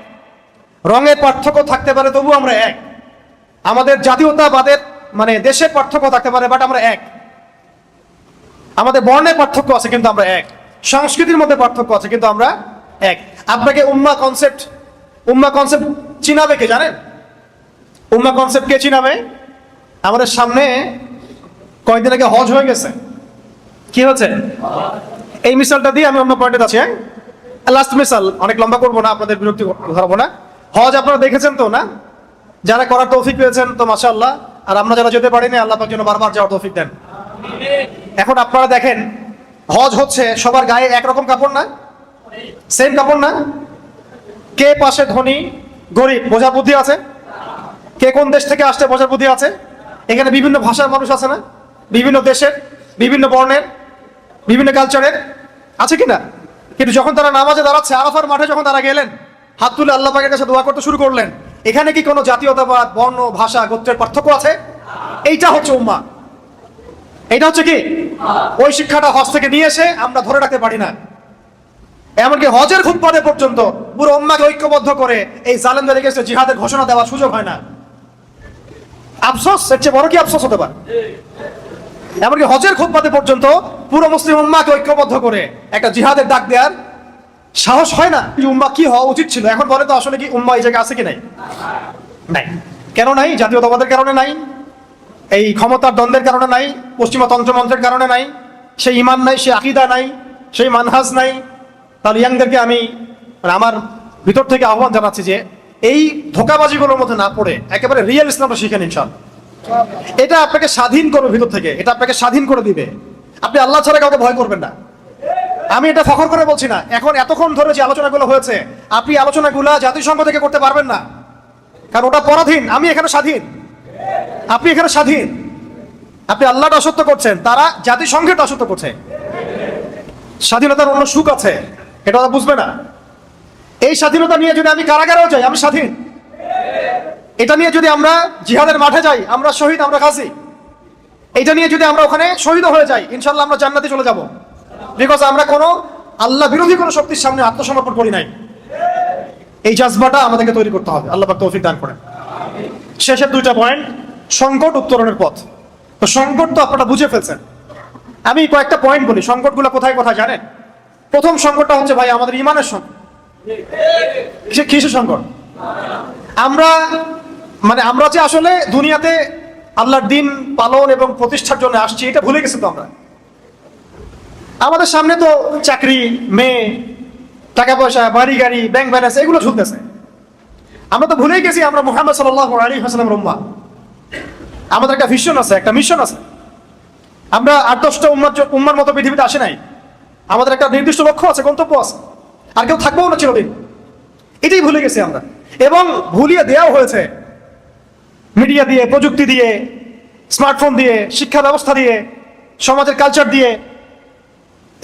রঙের পার্থক্য থাকতে পারে, তবু আমরা এক। আমাদের জাতীয়তাবাদের মানে দেশের পার্থক্য থাকতে পারে, বাট আমরা এক। আমাদের বর্ণের পার্থক্য আছে কিন্তু আমরা এক, সংস্কৃতির মধ্যে পার্থক্য আছে কিন্তু আমরা এক। আপনাকে উম্মাহ কনসেপ্ট চিনাবে কে জানেন? উম্মাহ কনসেপ্ট কে চিনাবে? আমাদের সামনে কয়েকদিন আগে হজ হয়ে গেছে। কি হচ্ছে? এই মিসালটা দিয়ে আমি অন্য পয়েন্টে আছি। লাস্ট মিসাল, অনেক লম্বা করবো না, আপনাদের বিরক্তি ধরবো না। হজ আপনারা দেখেছেন তো না? যারা করার তৌফিক পেয়েছেন তো মাশাআল্লাহ, আর আমরা যারা যেতে পারিনি আল্লাহ পাক যেন বারবার যাওয়ার তৌফিক দেন। এখন আপনারা দেখেন, হজ হচ্ছে সবার গায়ে একরকম কাপড় না, সেম কাপড় না। কে পাশে ধনী গরিব বোঝার বুদ্ধি আছে? কে কোন দেশ থেকে আসছে বোঝার বুদ্ধি আছে? এখানে বিভিন্ন ভাষার মানুষ আছে না, বিভিন্ন দেশের, বিভিন্ন বর্ণের, বিভিন্ন কালচারের, আছে কিনা? কিন্তু যখন তারা নামাজে দাঁড়াচ্ছে, আরাফার মাঠে যখন তারা গেলেন, হাত তুলে আল্লাহ পাকের কাছে দোয়া করতে শুরু করলেন, এখানে কি কোনো জাতীয়তাবাদ, বর্ণ, ভাষা, গোত্রের পার্থক্য আছে? এইটা হচ্ছে উম্মাহ। এটা হচ্ছে কি? ওই শিক্ষাটা হজ থেকে নিয়ে এসে আমরা ধরে রাখতে পারি না। এমনকি হজের খুতবাতে পর্যন্ত পুরো উম্মাহকে ঐক্যবদ্ধ করে এই জালেমদের এগেইনস্টে জিহাদের ঘোষণা দেওয়ার সুযোগ হয় না। আফসোস, এর চেয়ে বড় কি আফসোস হতে পারে? এমনকি হজের খুতবাতে পর্যন্ত পুরো মুসলিম উম্মাহকে ঐক্যবদ্ধ করে একটা জিহাদের ডাক দেওয়ার সাহস হয় না। উম্মাহ কি হওয়া উচিত ছিল এখন বলে তো? আসলে কি উম্মাহ এই জায়গায় আছে কি নাই? নাই। কেন নাই? জাতীয়তাবাদের কারণে নাই, এই ক্ষমতার দ্বন্দ্বের কারণে নাই, পশ্চিমা তন্ত্রমন্ত্রের কারণে নাই, সেই ইমান নাই, সেই আকীদা নাই, সেই মানহাজ নাই। তাহলে ইয়াংদেরকে আমি আমার ভিতর থেকে আহ্বান জানাচ্ছি যে এই ধোঁকাবাজিগুলোর মধ্যে না পড়ে একেবারে রিয়েল ইসলামটা শিখেন ইনশাআল্লাহ। এটা আপনাকে স্বাধীন করবে ভিতর থেকে, এটা আপনাকে স্বাধীন করে দিবে। আপনি আল্লাহ ছাড়া কাউকে ভয় করবেন না। আমি এটা ফখর করে বলছি না। এখন এতক্ষণ ধরে যে আলোচনাগুলো হয়েছে, আপনি আলোচনাগুলো জাতিসংঘ থেকে করতে পারবেন না, কারণ ওটা পরাধীন। আমি এখানে স্বাধীন, আপনি এখানে স্বাধীন। আপনি আল্লাহটা অসত্য করছেন, তারা জাতিসংঘেরটা অসত্য করছে। স্বাধীনতার অন্য সুখ আছে, এটা ওরা বুঝবে না। এই স্বাধীনতা নিয়ে যদি আমি কারাগারেও যাই, আমি স্বাধীন। এটা নিয়ে যদি আমরা জিহাদের মাঠে যাই, আমরা শহীদ, আমরা গাজী। এটা নিয়ে যদি আমরা ওখানে শহীদ হয়ে যাই, ইনশাল্লাহ আমরা জান্নাতে চলে যাব, বিকজ আমরা কোনো আল্লাহ বিরোধী কোনো শক্তির সামনে আত্মসমর্পণ করি নাই। এই জাজবাটা আমাদেরকে তৈরি করতে হবে। আল্লাহ পাক তৌফিক দান করেন। শেষের দুইটা পয়েন্ট, সংকট উত্তরণের পথ। তো সংকট তো আপনারা বুঝে ফেলছেন। আমি কয়েকটা পয়েন্ট বলি, সংকটগুলো কোথায় কোথায় জানেন? প্রথম সংকটটা হচ্ছে ভাই আমাদের ইমানের সংকট। কিসের সংকট? আমরা যে আসলে দুনিয়াতে আল্লাহর দিন পালন এবং প্রতিষ্ঠার জন্য আসছি, এটা ভুলে গেছি তো আমরা। আমাদের সামনে তো চাকরি, মেয়ে, টাকা পয়সা, বাড়ি গাড়ি, ব্যাংক ব্যালেন্স, এগুলো ঝুলতেছে। আমরা তো ভুলেই গেছি আমরা মুহাম্মদ সাল্লাল্লাহু আলাইহি ওয়াসাল্লামের উম্মাহ। আমাদের একটা ভিশন আছে, একটা মিশন আছে। আমরা 8-10টা উম্মার মতো পৃথিবীতে আসে নাই। আমাদের একটা নির্দিষ্ট লক্ষ্য আছে, গন্তব্য আছে, আর কেউ থাকবেও না চিরদিন। এটাই ভুলে গেছি আমরা, এবং ভুলিয়ে দেওয়াও হয়েছে মিডিয়া দিয়ে, প্রযুক্তি দিয়ে, স্মার্টফোন দিয়ে, শিক্ষা ব্যবস্থা দিয়ে, সমাজের কালচার দিয়ে,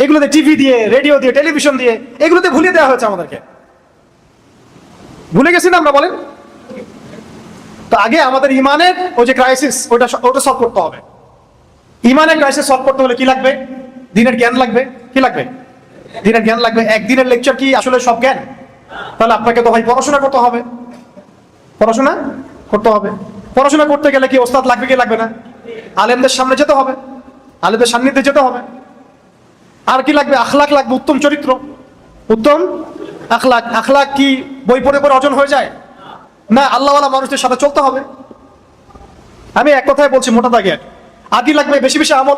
এগুলোতে টিভি দিয়ে, রেডিও দিয়ে, টেলিভিশন দিয়ে, এগুলোতে ভুলিয়ে দেওয়া হয়েছে আমাদেরকে। ভুলে গেছি না আমরা? বলেন তো। আগে আমাদের ইমানের ওই যে ক্রাইসিস, ওটা সলভ করতে হবে। ইমানের ক্রাইসিস সলভ করতে হলে কি লাগবে? দিনের জ্ঞান লাগবে। কি লাগবে? দিনের জ্ঞান লাগবে। একদিনের লেকচার কি আসলে সব জ্ঞান? তাহলে আপনাকে তো ভাই পড়াশোনা করতে হবে। পড়াশোনা করতে হবে। পড়াশোনা করতে গেলে কি ওস্তাদ লাগবে কি লাগবে না? আলেমদের সামনে যেতে হবে, আলেমদের সান্নিধ্যে যেতে হবে। আর কি লাগবে? আখলাক লাগবে, উত্তম চরিত্র, উত্তম আখলাক। আখলাক কি বই পড়ে পড়ে অর্জন হয়ে যায়? না, আল্লাহওয়ালা মানুষদের সাথে চলতে হবে। আমি এক কথায় বলছি মোটা দাগে। আর কি লাগবে? বেশি বেশি আমল,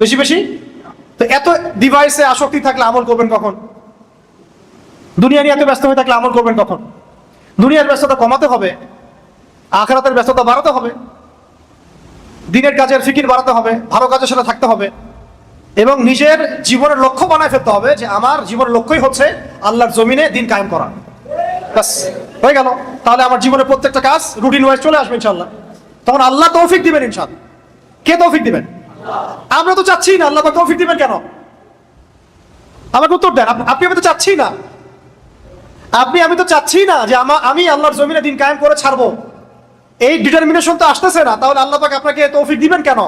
বেশি বেশি। তো এত ডিভাইসে আসক্তি থাকলে আমল করবেন কখন? দুনিয়া নিয়ে এত ব্যস্ত হয়ে থাকলে আমল করবেন কখন? দুনিয়ার ব্যস্ততা কমাতে হবে, আখিরাতের ব্যস্ততা বাড়াতে হবে, দিনের কাজের ফিকির বাড়াতে হবে, ভালো কাজের সাথে থাকতে হবে, এবং নিজের জীবনের লক্ষ্য বানায় ফেলতে হবে যে আমার জীবনের লক্ষ্যই হচ্ছে আল্লাহর জমিনে দিন কায়েম করা। বাস, হয়ে গেল। তাহলে আমার জীবনের প্রত্যেকটা কাজ রুটিন ওয়াইজ চলে আসবে ইনশাআল্লাহ। তখন আল্লাহ তৌফিক দিবেন ইনশাআল্লাহ। কে তৌফিক দিবেন? আমরা তো চাচ্ছি না। আল্লাহ তৌফিক দিবেন কেন? আমাকে উত্তর দেন। আপনি আমি তো চাচ্ছি না। আমি তো চাচ্ছি না যে আমি আল্লাহর জমিনে দিন কায়েম করে ছাড়বো। এই ডিটারমিনেশন তো আসতেছে না। তাহলে আল্লাহ পাক আপনাকে তৌফিক দিবেন কেন?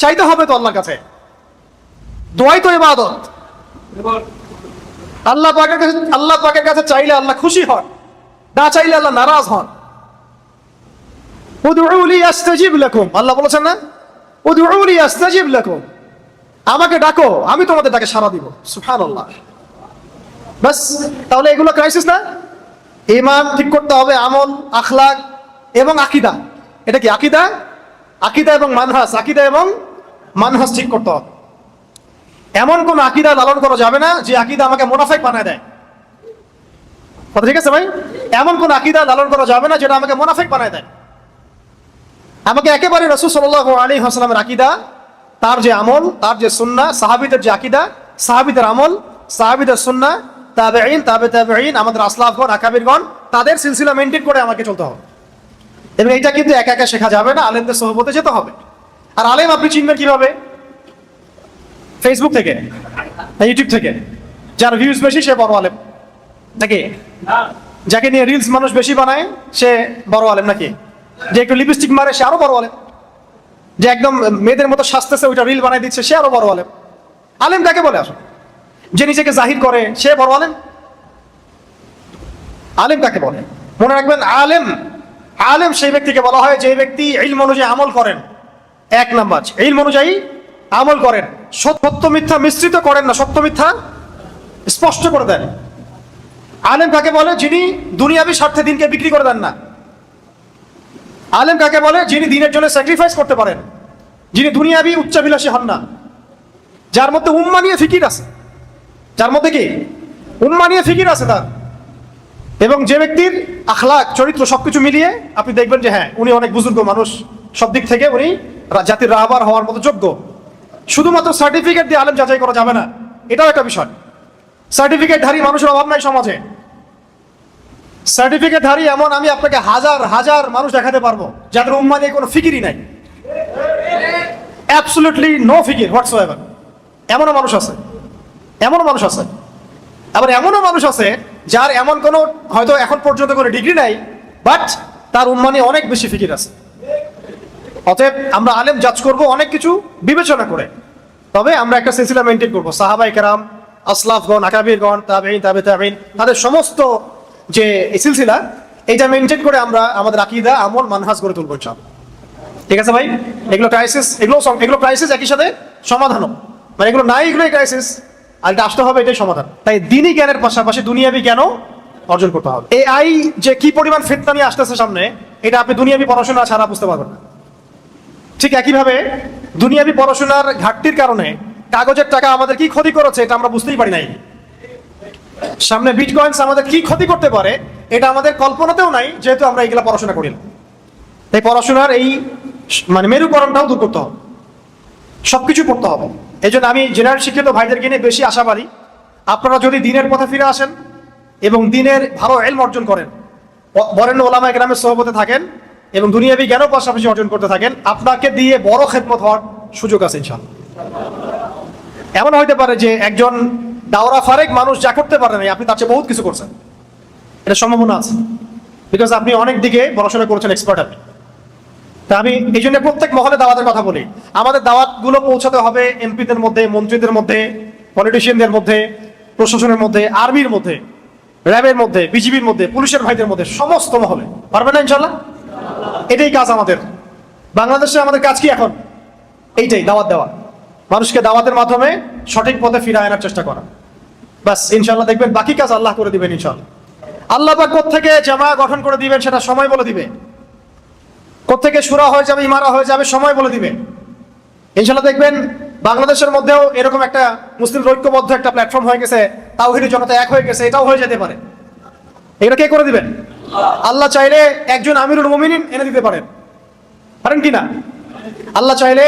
চাইতে হবে তো আল্লাহর কাছে। দোয়াই তো ইবাদত। আল্লাহ পাকের কাছে চাইলে আল্লাহ খুশি হন, না চাইলে আল্লাহ নারাজ হন। উদউলি আস্তাজিব লাকুম, আল্লাহ বলেছেন না? উদউলি আস্তাজিব লাকুম, আমাকে ডাকো, আমি তোমাদের ডাকে সাড়া দিব। সুবহানাল্লাহ। বাস, তাহলে এগুলো ক্রাইসিস না? ঈমান ঠিক করতে হবে, আমল, আখলাক এবং আকীদা। এটা কি আকীদা? আকীদা এবং মানহাজ, আকীদা এবং মানহাজ ঠিক করতে হবে। এমন কোন আকীদা লালন করা যাবে না যে আকীদা আমাকে মুনাফিক বানায় দেয়। কথা ঠিক আছে ভাই? এমন কোন আকীদা লালন করা যাবে না যেটা আমাকে মুনাফিক বানায় দেয়। আমাকে একেবারে রাসূল সাল্লাল্লাহু আলাইহি ওয়াসাল্লামের আকীদা, তার যে আমল, তার যে সুন্নাহ, সাহাবীদের যে আকীদা, সাহাবীদের আমল, সাহাবীদের সুন্নাহ, তাবেঈন, তাবেঈন, আমাদের আসলাফগণ, আকাবিরগণ, তাদের সিলসিলা মেইনটেইন করে আমাকে চলতে হবে। এবং এটা কিন্তু একা একা শেখা যাবে না, আলেমদের সোহবতে যেতে হবে। আর আলেম আপনি চিনবেন কিভাবে? ফেসবুক থেকে, ইউটিউব থেকে। যার ভিউজ বেশি সে বড় আলেম নাকি? যাকে নিয়ে রিলস মানুষ বেশি বানায় সে বড় আলেম নাকি? যে একটু লিপস্টিক মারে সে আরো বড় আলেম। যে একদম মেয়েদের মতো সাজতেছে ওইটা রিল বানাই দিচ্ছে সে আরো বড় আলেম। আলেম কাকে বলে আসলে? যে নিজেকে জাহির করে সে বড় আলেম? আলেম কাকে বলে? মনে রাখবেন, আলেম, আলেম সেই ব্যক্তিকে বলা হয় যে ব্যক্তি ইলম অনুযায়ী আমল করেন। এক নাম্বার, ইলম অনুযায়ী আমল করেন, সত্য মিথ্যা মিশ্রিত করেন না, সত্য মিথ্যা স্পষ্ট করে দেন। আলেম কাকে বলে? যিনি দুনিয়াবি স্বার্থে দিনকে বিক্রি করে দেন না। আলেম কাকে বলে? যিনি দিনের জন্য স্যাক্রিফাইস করতে পারেন, যিনি দুনিয়াবি উচ্চাভিলাষী হন না, যার মধ্যে উম্মাহ নিয়ে ফিকির আছে, যার মধ্যে কি উম্মাহ নিয়ে ফিকির আছে তার। এবং যে ব্যক্তির আখলাক, চরিত্র সবকিছু মিলিয়ে আপনি দেখবেন যে হ্যাঁ, উনি অনেক বুজুর্গ মানুষ, সব দিক থেকে উনি জাতির রাহবার হওয়ার মতো যোগ্য। শুধুমাত্র সার্টিফিকেট দিয়ে আলেম যাচাই করা যাবে না, এটাও একটা বিষয়। সার্টিফিকেটধারী মানুষের অভাব নাই সমাজে। সার্টিফিকেটধারী এমন আমি আপনাকে হাজার হাজার মানুষ দেখাতে পারবো যাদের উম্মাহ নিয়ে কোনো ফিকিরই নাই, অ্যাবসলিউটলি নো ফিকির হোয়াটসোএভার। এমনও মানুষ আছে, এমনও মানুষ আছে। আবার এমনও মানুষ আছে যার এমন কোনো, হয়তো এখন পর্যন্ত কোনো ডিগ্রি নাই, বাট তার উম্মাহ নিয়ে অনেক বেশি ফিকির আছে। অতএব আমরা আলেম জাজ করব অনেক কিছু বিবেচনা করে, তবে আমরা একটা সিলসিলা মেনটেন করবো। সাহাবায়ে কেরাম, আসলাফগণ, আকাবিরগণ, তাবেঈন, তাবেঈন, তাদের সমস্ত যে সিলসিলা, এইটা মেনটেন করে আমরা আমাদের আকীদা, আমল, মানহাজ গড়ে তুলবো ইনশাআল্লাহ। ঠিক আছে ভাই? এগুলো ক্রাইসিস, এগুলো ক্রাইসিস, একই সাথে সমাধানও। মানে এগুলো নাই, এগুলোই ক্রাইসিস, আর এটা আসতে হবে, এটাই সমাধান। তাই দ্বীনি জ্ঞানের পাশাপাশি দুনিয়াবি জ্ঞানও অর্জন করতে হবে। এআই যে কি পরিমাণ ফিতনা নিয়ে আসতেছে সামনে, এটা আপনি দুনিয়াবি পড়াশোনা ছাড়া বুঝতে পারবেন না। ঠিক একইভাবে দুনিয়াবি পড়াশোনার ঘাটতির কারণে কাগজের টাকা আমাদের কি ক্ষতি করেছে এটা আমরা বুঝতেই পারি নাই। সামনে বিটকয়েন্স আমাদের কি ক্ষতি করতে পারে এটা আমাদের কল্পনাতেও নাই, যেহেতু আমরা এইগুলা পড়াশোনা করি না। তাই পড়াশোনার এই মানে মেরুকরণটাও দূর করতে হবে, সবকিছু পড়তে হবে। এই জন্য আমি জেনারেল শিক্ষিত ভাইদেরকে নিয়ে বেশি আশাবাদী। আপনারা যদি দ্বীনের পথে ফিরে আসেন এবং দ্বীনের ভালো ইলম অর্জন করেন, বরেণ্য ওলামায়ে কেরামের সোহবতে থাকেন এবং দুনিয়াবি জ্ঞানও পাশাপাশি অর্জন করতে থাকেন, আপনাকে দিয়ে বড় খেদমত হওয়ার সুযোগ আছে ইনশাআল্লাহ। এমন হইতে পারে যে একজন দাওরা ফারেক মানুষ যা করতে পারেন আপনি তার চেয়ে বহুত কিছু করছেন, এটা সম্ভাবনা আছে, বিকজ আপনি অনেক দিকে পড়াশোনা করেছেন, এক্সপার্ট আপনি। তা আমি এই জন্য প্রত্যেক মহলে দাওয়াতের কথা বলি। আমাদের দাওয়াতগুলো পৌঁছাতে হবে এমপিদের মধ্যে, মন্ত্রীদের মধ্যে, পলিটিশিয়ানদের মধ্যে, প্রশাসনের মধ্যে, আর্মির মধ্যে, র্যাবের মধ্যে, বিজিবির মধ্যে, পুলিশের ভাইদের মধ্যে, সমস্ত মহলে। পারবেন না ইনশাল্লাহ? এটাই কাজ আমাদের। বাংলাদেশে আমাদের কাজ কি এখন? এইটাই, দাওয়াত দেওয়া, মানুষকে দাওয়াতের মাধ্যমে সঠিক পথে ফিরিয়ে আনার চেষ্টা করা। বাস, ইনশাল্লাহ দেখবেন বাকি কাজ আল্লাহ করে দিবেন ইনশাল্লাহ। আল্লাহ পাক কোত্থেকে জামা গঠন করে দিবেন সেটা সময় বলে দিবে, কোত্থেকে শুরা হয়ে যাবে, ইমারা হয়ে যাবে, সময় বলে দিবে ইনশাল্লাহ। দেখবেন বাংলাদেশের মধ্যেও এরকম একটা মুসলিম ঐক্যবদ্ধ একটা প্ল্যাটফর্ম হয়ে গেছে, তাওহীদের জনতা এক হয়ে গেছে, এটাও হয়ে যেতে পারে। এটা কে করে দিবেন? আল্লাহ চাইলে একজন আমিরুল মুমিনিন এনে দিতে পারেন, পারেন কি না? আল্লাহ চাইলে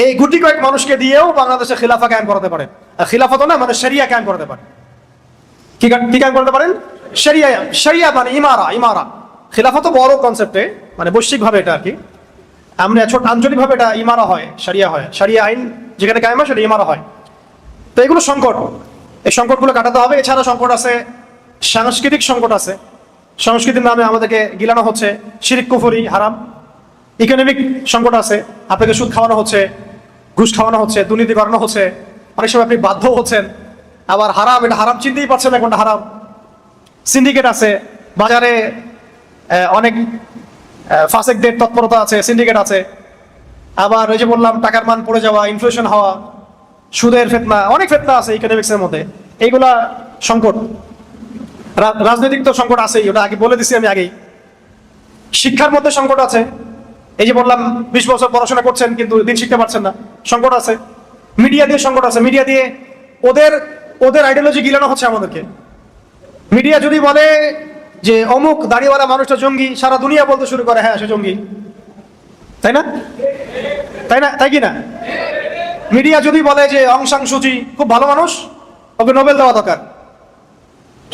এই গুটি কয়েক মানুষকে দিয়েও বাংলাদেশে খিলাফা কায়েম করাতে পারেন। খিলাফত না, মানে শরিয়া কায়েম করাতে পারেন। কি কায়েম করতে পারেন? শরিয়া। শরিয়া মানে ইমারা। ইমারা, খিলাফত বড় কনসেপ্টে, মানে বৈশ্বিক ভাবে এটা আর কি। আমরা ছোট আঞ্চলিক ভাবে এটা ইমারা হয়, শরিয়া হয়। শরিয়া আইন যেখানে কায়েম হয় সেটা ইমারা হয়। তো এগুলো সংকট, এই সংকটগুলো কাটাতে হবে। এছাড়া সংকট আছে, সাংস্কৃতিক সংকট আছে। সংস্কৃতির নামে আমাদেরকে গিলানো হচ্ছে, শিরক, কুফরি, হারাম। ইকোনমিক সংকট আছে, আপনাকে সুদ খাওয়ানো হচ্ছে, ঘুষ খাওয়ানো হচ্ছে, দুর্নীতি করানো হচ্ছে, অনেক সময় আপনি বাধ্য হচ্ছেন। আবার হারাম, এটা হারাম চিনতেই পারছেন না কোনটা হারাম। সিন্ডিকেট আছে, বাজারে অনেক ফাসেকদের তৎপরতা আছে, সিন্ডিকেট আছে। আবার ওই যে বললাম টাকার মান পড়ে যাওয়া, ইনফ্লেশন হওয়া, সুদের ফিতনা, অনেক ফিতনা আছে ইকোনমিক্সের মধ্যে, এইগুলা সংকট। রাজনৈতিক তো সংকট আছেই, ওটা আগে বলে দিছি আমি আগেই। শিক্ষার মধ্যে সংকট আছে, এই যে বললাম 20 বছর পড়াশোনা করছেন কিন্তু দিন শিখতে পারছেন না, সংকট আছে। মিডিয়া দিয়ে সংকট আছে, মিডিয়া দিয়ে ওদের আইডিওলজি গিলানো হচ্ছে আমাদেরকে। মিডিয়া যদি বলে যে অমুক দাড়িওয়ালা মানুষটা জঙ্গি, সারা দুনিয়া বলতে শুরু করে হ্যাঁ সে জঙ্গি, তাই না? তাই কি না? মিডিয়া যদি বলে যে অং সান সু চি খুব ভালো মানুষ, ওকে নোবেল দেওয়া দরকার,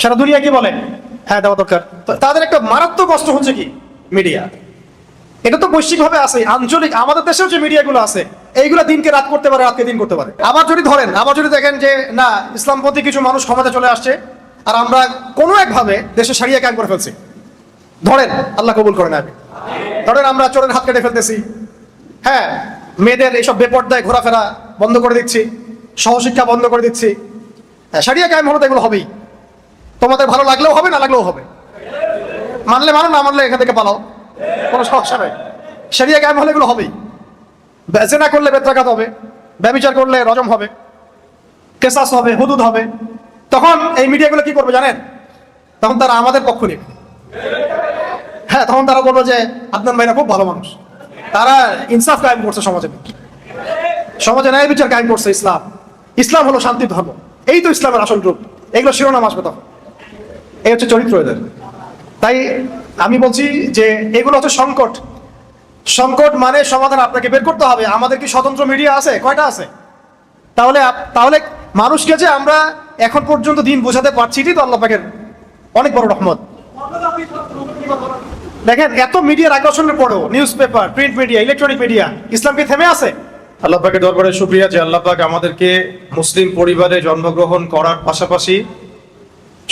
সারা দুনিয়া কি বলে হ্যাঁ দেওয়া দরকার। তাদের একটা মারাত্মক কষ্ট হচ্ছে কি মিডিয়া। এটা তো বৈশ্বিকভাবে আছে, আঞ্চলিক আমাদের দেশেও যে মিডিয়াগুলো আছে এইগুলো দিনকে রাত করতে পারে, রাতকে দিন করতে পারে। আবার যদি দেখেন যে না ইসলামপন্থী কিছু মানুষ ক্ষমতা চলে আসছে আর আমরা কোনো একভাবে দেশে সারিয়া কায়েম করে ফেলছি, ধরেন আল্লাহ কবুল করেন, ধরেন আমরা চোরের হাত কেটে ফেলতেছি, হ্যাঁ মেয়েদের এইসব বেপর্দায় ঘোরাফেরা বন্ধ করে দিচ্ছি, সহশিক্ষা বন্ধ করে দিচ্ছি, সারিয়া কায়েম হলে তো এগুলো হবেই। তোমাদের ভালো লাগলেও হবে, না লাগলেও হবে, মানলে মানো, না মানলে এখান থেকে পালাও, কোনো সমস্যা নেই। শরিয়া কায়েম হলে এগুলো হবেই। জেনা করলে বেত্রাঘাত হবে, ব্যভিচার করলে রজম হবে, কেসাস হবে, হুদুদ হবে। তখন এই মিডিয়াগুলো কি করবে জানেন? তখন তারা আমাদের পক্ষ নেবে। হ্যাঁ, তখন তারা বলবে যে আদনান ভাইরা খুব ভালো মানুষ, তারা ইনসাফ কায়েম করছে সমাজে ন্যায় বিচার কায়েম করছে। ইসলাম হলো শান্তির ধর্ম, এই তো ইসলামের আসল রূপ। এগুলো শিরোনাম আসবে তখন, এই হচ্ছে চরিত্র এদের। তাই আমি বলছি যে এগুলো হচ্ছে সংকট মানে সমাধান আপনাকে বের করতে হবে। আমাদের কি স্বতন্ত্র মিডিয়া আছে? কয়টা আছে? তাহলে মানুষকে যে আমরা এখন পর্যন্ত দিন বোঝাতে পারছি, এটাই তো আল্লাহ পাকের অনেক বড় রহমত। দেখেন এত মিডিয়ার আকর্ষণের পরেও news paper, print media, electronic media, ইসলাম কি থেমে আছে? আল্লাহ পাকের দরবারে শুকরিয়া যে আল্লাহ পাক আমাদেরকে মুসলিম পরিবারে জন্মগ্রহণ করার পাশাপাশি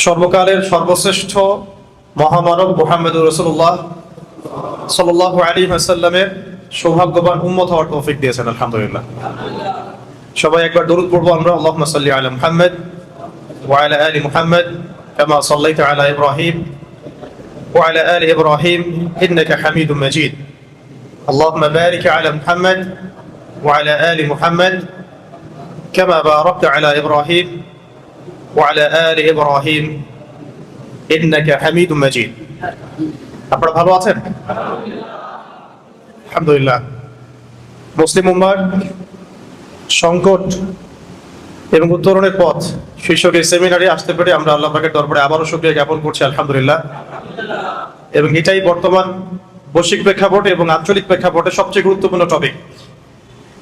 সর্বকালের সর্বশ্রেষ্ঠ মহামানব মুহাম্মদুর রাসূলুল্লাহ সাল্লাল্লাহু আলাইহি ওয়াসাল্লামের সৌভাগ্যবান উম্মত হওয়ার তৌফিক দিয়েছেন। আলহামদুলিল্লাহ। সবাই একবার দরুদ পড়বো আমরা। আল্লাহুম্মা সাল্লি আলা মুহাম্মদ ওয়া আলা আলি মুহাম্মদ কামা সাল্লাইতা আলা ইব্রাহিম ওয়া আলা আলি ইব্রাহিম ইন্নাকা হামিদুম মাজিদ। আল্লাহুম্মা বারিক আলা মুহাম্মদ ওয়া আলা আলি মুহাম্মদ কামা বারাকতা আলা ইব্রাহিম ওয়া আলা আলি ইব্রাহিম ইন্নাকা হামিদুম মাজিদ। আপনারা ভালো আছেন? আলহামদুলিল্লাহ। মুসলিম উম্মার সংকট এবং উত্তরণের পথ শীর্ষক এই সেমিনারে আসতে পেরে আমরা আল্লাহ পাকের দরবারে আবারও শুকরিয়া জ্ঞাপন করছি। আলহামদুলিল্লাহ। এবং এটাই বর্তমান বৈশ্বিক প্রেক্ষাপটে এবং আঞ্চলিক প্রেক্ষাপটে সবচেয়ে গুরুত্বপূর্ণ টপিক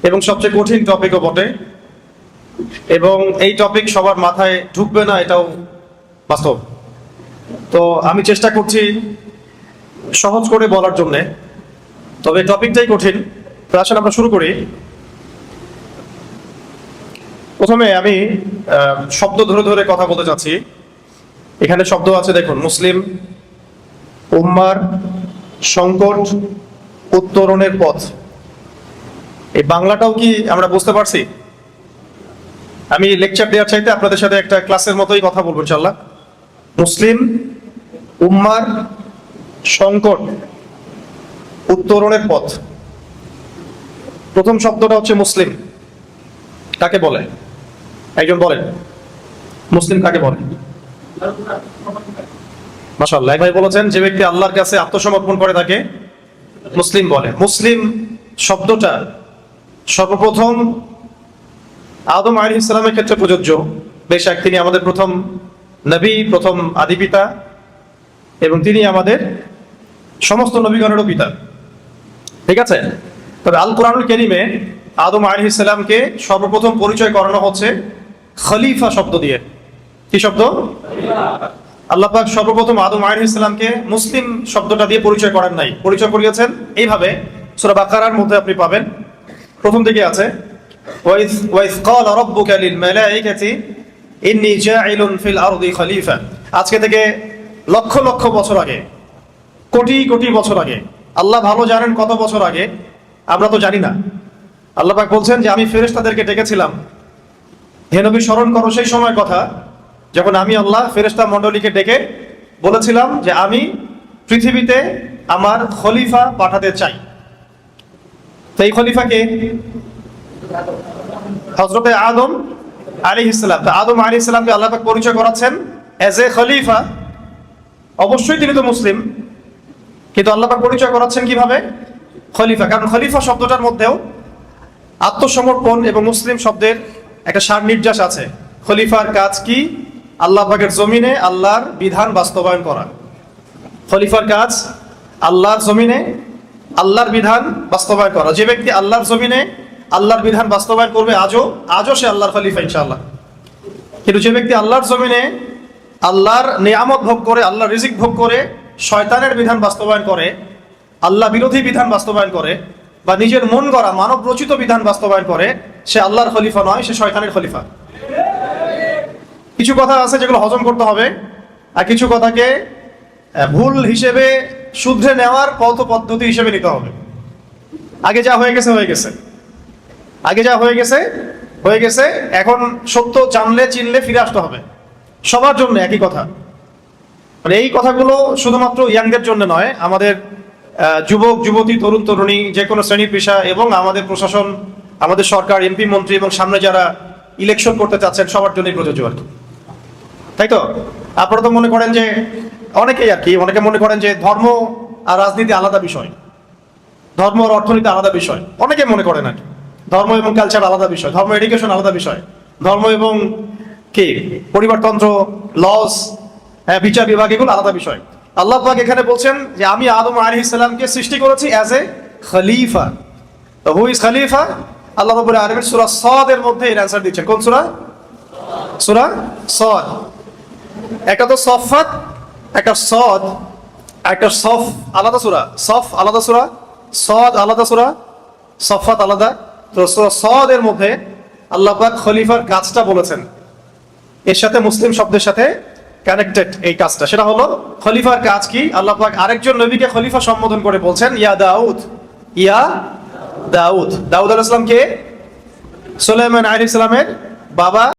এবং সবচেয়ে কঠিন টপিকও বটে। এবং এই টপিক সবার মাথায় ঢুকবে না, এটাও বাস্তব। তো আমি চেষ্টা করছি সহজ করে বলার জন্য, তবে টপিকটাই কঠিন। আসলে আমরা শুরু করি। প্রথমে আমি শব্দ ধরে ধরে কথা বলতে চাচ্ছি। এখানে শব্দ আছে দেখুন, মুসলিম উম্মার সংকট উত্তরণের পথ। এই বাংলাটাও কি আমরা বুঝতে পারছি? আমি লেকচার দেওয়ার চাইতে আপনাদের সাথে একটা ক্লাসের মতোই কথা বলবো ইনশাআল্লাহ। মুসলিম উম্মার সংকট উত্তরণের পথ। প্রথম শব্দটা হচ্ছে মুসলিম। কাকে বলে? একজন বলেন, মুসলিম কাকে বলে? মাশাআল্লাহ, এক ভাই বলেছেন যে ব্যক্তি আল্লাহর কাছে আত্মসমর্পণ করে তাকে মুসলিম বলে। মুসলিম শব্দটা সর্বপ্রথম আদম আলাইহিস সালামের ক্ষেত্রে প্রযোজ্য। বেশক তিনি আমাদের প্রথম নবী, প্রথম আদি পিতা, এবং তিনি আমাদের সমস্ত নবীগণেরও পিতা। ঠিক আছে? তবে আল কোরআনুল কারীমে আদম আলাইহিস সালামকে সর্বপ্রথম পরিচয় করানো হচ্ছে খলিফা শব্দ দিয়ে। কি শব্দ? আল্লাহ পাক সর্বপ্রথম আদম আলাইহিস সালামকে মুসলিম শব্দটা দিয়ে পরিচয় করেন নাই, পরিচয় করিয়েছেন এইভাবে। সূরা বাকারার মধ্যে আপনি পাবেন, প্রথম দিকে আছে ওয়াইজ ক্বালা রাব্বুকা লিল মালাইকাতি ইন্নী জাইলুন ফিল আরদি খলিফা। আজকে থেকে লক্ষ লক্ষ বছর আগে, কোটি কোটি বছর আগে, আল্লাহ ভালো জানেন কত বছর আগে, আমরা তো জানি না। আল্লাহ পাক বলছেন যে আমি ফেরেশতাদেরকে ডেকেছিলাম। হে নবী, স্মরণ করো সেই সময়ের কথা যখন আমি আল্লাহ ফেরেশতা মণ্ডলীকে ডেকে বলেছিলাম যে আমি পৃথিবীতে আমার খলিফা পাঠাতে চাই। তো এই খলিফাকে হযরতে আদম আলাইহিস সালাম, তো আদম আলাইহিস সালামকে আল্লাহ পাক পরিচয় করাচ্ছেন এজ এ খলিফা। অবশ্যই তিনি তো মুসলিম, কিন্তু আল্লাহ পাক পরিচয় করাচ্ছেন কিভাবে? খলিফা। কারণ খলিফা শব্দটার মধ্যেও আত্মসমর্পণ এবং মুসলিম শব্দের একটা সার নির্যাস আছে। খলিফার কাজ কি? আল্লাহ পাকের জমিনে আল্লাহর বিধান বাস্তবায়ন করা। খলিফার কাজ আল্লাহর জমিনে আল্লাহর বিধান বাস্তবায়ন করা। যে ব্যক্তি আল্লাহর জমিনে আল্লাহর বিধান বাস্তবায়ন করবে আজও সে আল্লাহর খলিফা ইনশাআল্লাহ। কিন্তু যে ব্যক্তি আল্লাহর জমিনে আল্লাহর নিয়ামত ভোগ করে, আল্লাহর রিজিক ভোগ করে শয়তানের বিধান বাস্তবায়ন করে, আল্লাহ বিরোধী বিধান বাস্তবায়ন করে, বা নিজের মন গড়া মানব রচিত বিধান বাস্তবায়ন করে, সে আল্লাহর খলিফা নয়, সে শয়তানের খলিফা। কিছু কথা আছে যেগুলো হজম করতে হবে, আর কিছু কথাকে ভুল হিসেবে শুধরে নেওয়ার পথ পদ্ধতি হিসেবে নিতে হবে। আগে যা হয়ে গেছে হয়ে গেছে, আগে যা হয়ে গেছে হয়ে গেছে। এখন সত্য জানলে চিনলে ফিরে আসতে হবে। সবার জন্য একই কথা। মানে এই কথাগুলো শুধুমাত্র ইয়াংদের জন্য নয়, আমাদের যুবক যুবতী, তরুণ তরুণী, যে কোনো শ্রেণী পেশা এবং আমাদের প্রশাসন, আমাদের সরকার, এমপি মন্ত্রী এবং সামনে যারা ইলেকশন করতে চাচ্ছেন সবার জন্যই প্রযোজ্য আর কি। তাই তো? আপনারা তো মনে করেন যে অনেকেই আর কি, অনেকে মনে করেন যে ধর্ম আর রাজনীতি আলাদা বিষয়, ধর্ম আর অর্থনীতি আলাদা বিষয়। অনেকে মনে করেন আর কি ধর্ম এবং কালচার আলাদা বিষয়, ধর্ম এডুকেশন আলাদা বিষয়, ধর্ম এবং কি পরিবারতন্ত্র, লস, বিচার বিভাগ, এগুলো আলাদা বিষয়। আল্লাহ পাক এখানে বলছেন যে আমি আদম আলাইহিস সালামকে সৃষ্টি করেছি অ্যাজ এ খলিফা। তো হু ইজ খলিফা? আল্লাহ রাব্বুল আলামিন সূরা সাদ এর মধ্যে এর অ্যানসার দিচ্ছেন। কোন সূরা? সূরা সাদ। একটা তো সফাত, একটা সাদ, একটা সফ আলাদা সূরা, সফ আলাদা সূরা, সাদ আলাদা সূরা, সফাত আলাদা। তো সূরা সাদ এর মধ্যে আল্লাহ পাক খলিফার কাজটা বলেছেন, এর সাথে মুসলিম শব্দের সাথে কানেক্টেড এই কাজটা। সেটা হলো খলিফার কাজ কি? আল্লাহ পাক আরেকজন নবীকে খলিফা সম্বোধন করে বলছেন ইয়া দাউদ, ইয়া দাউদ। দাউদ আলাইহিস সালাম কে? সুলাইমান আলাইহিস সালামের বাবা।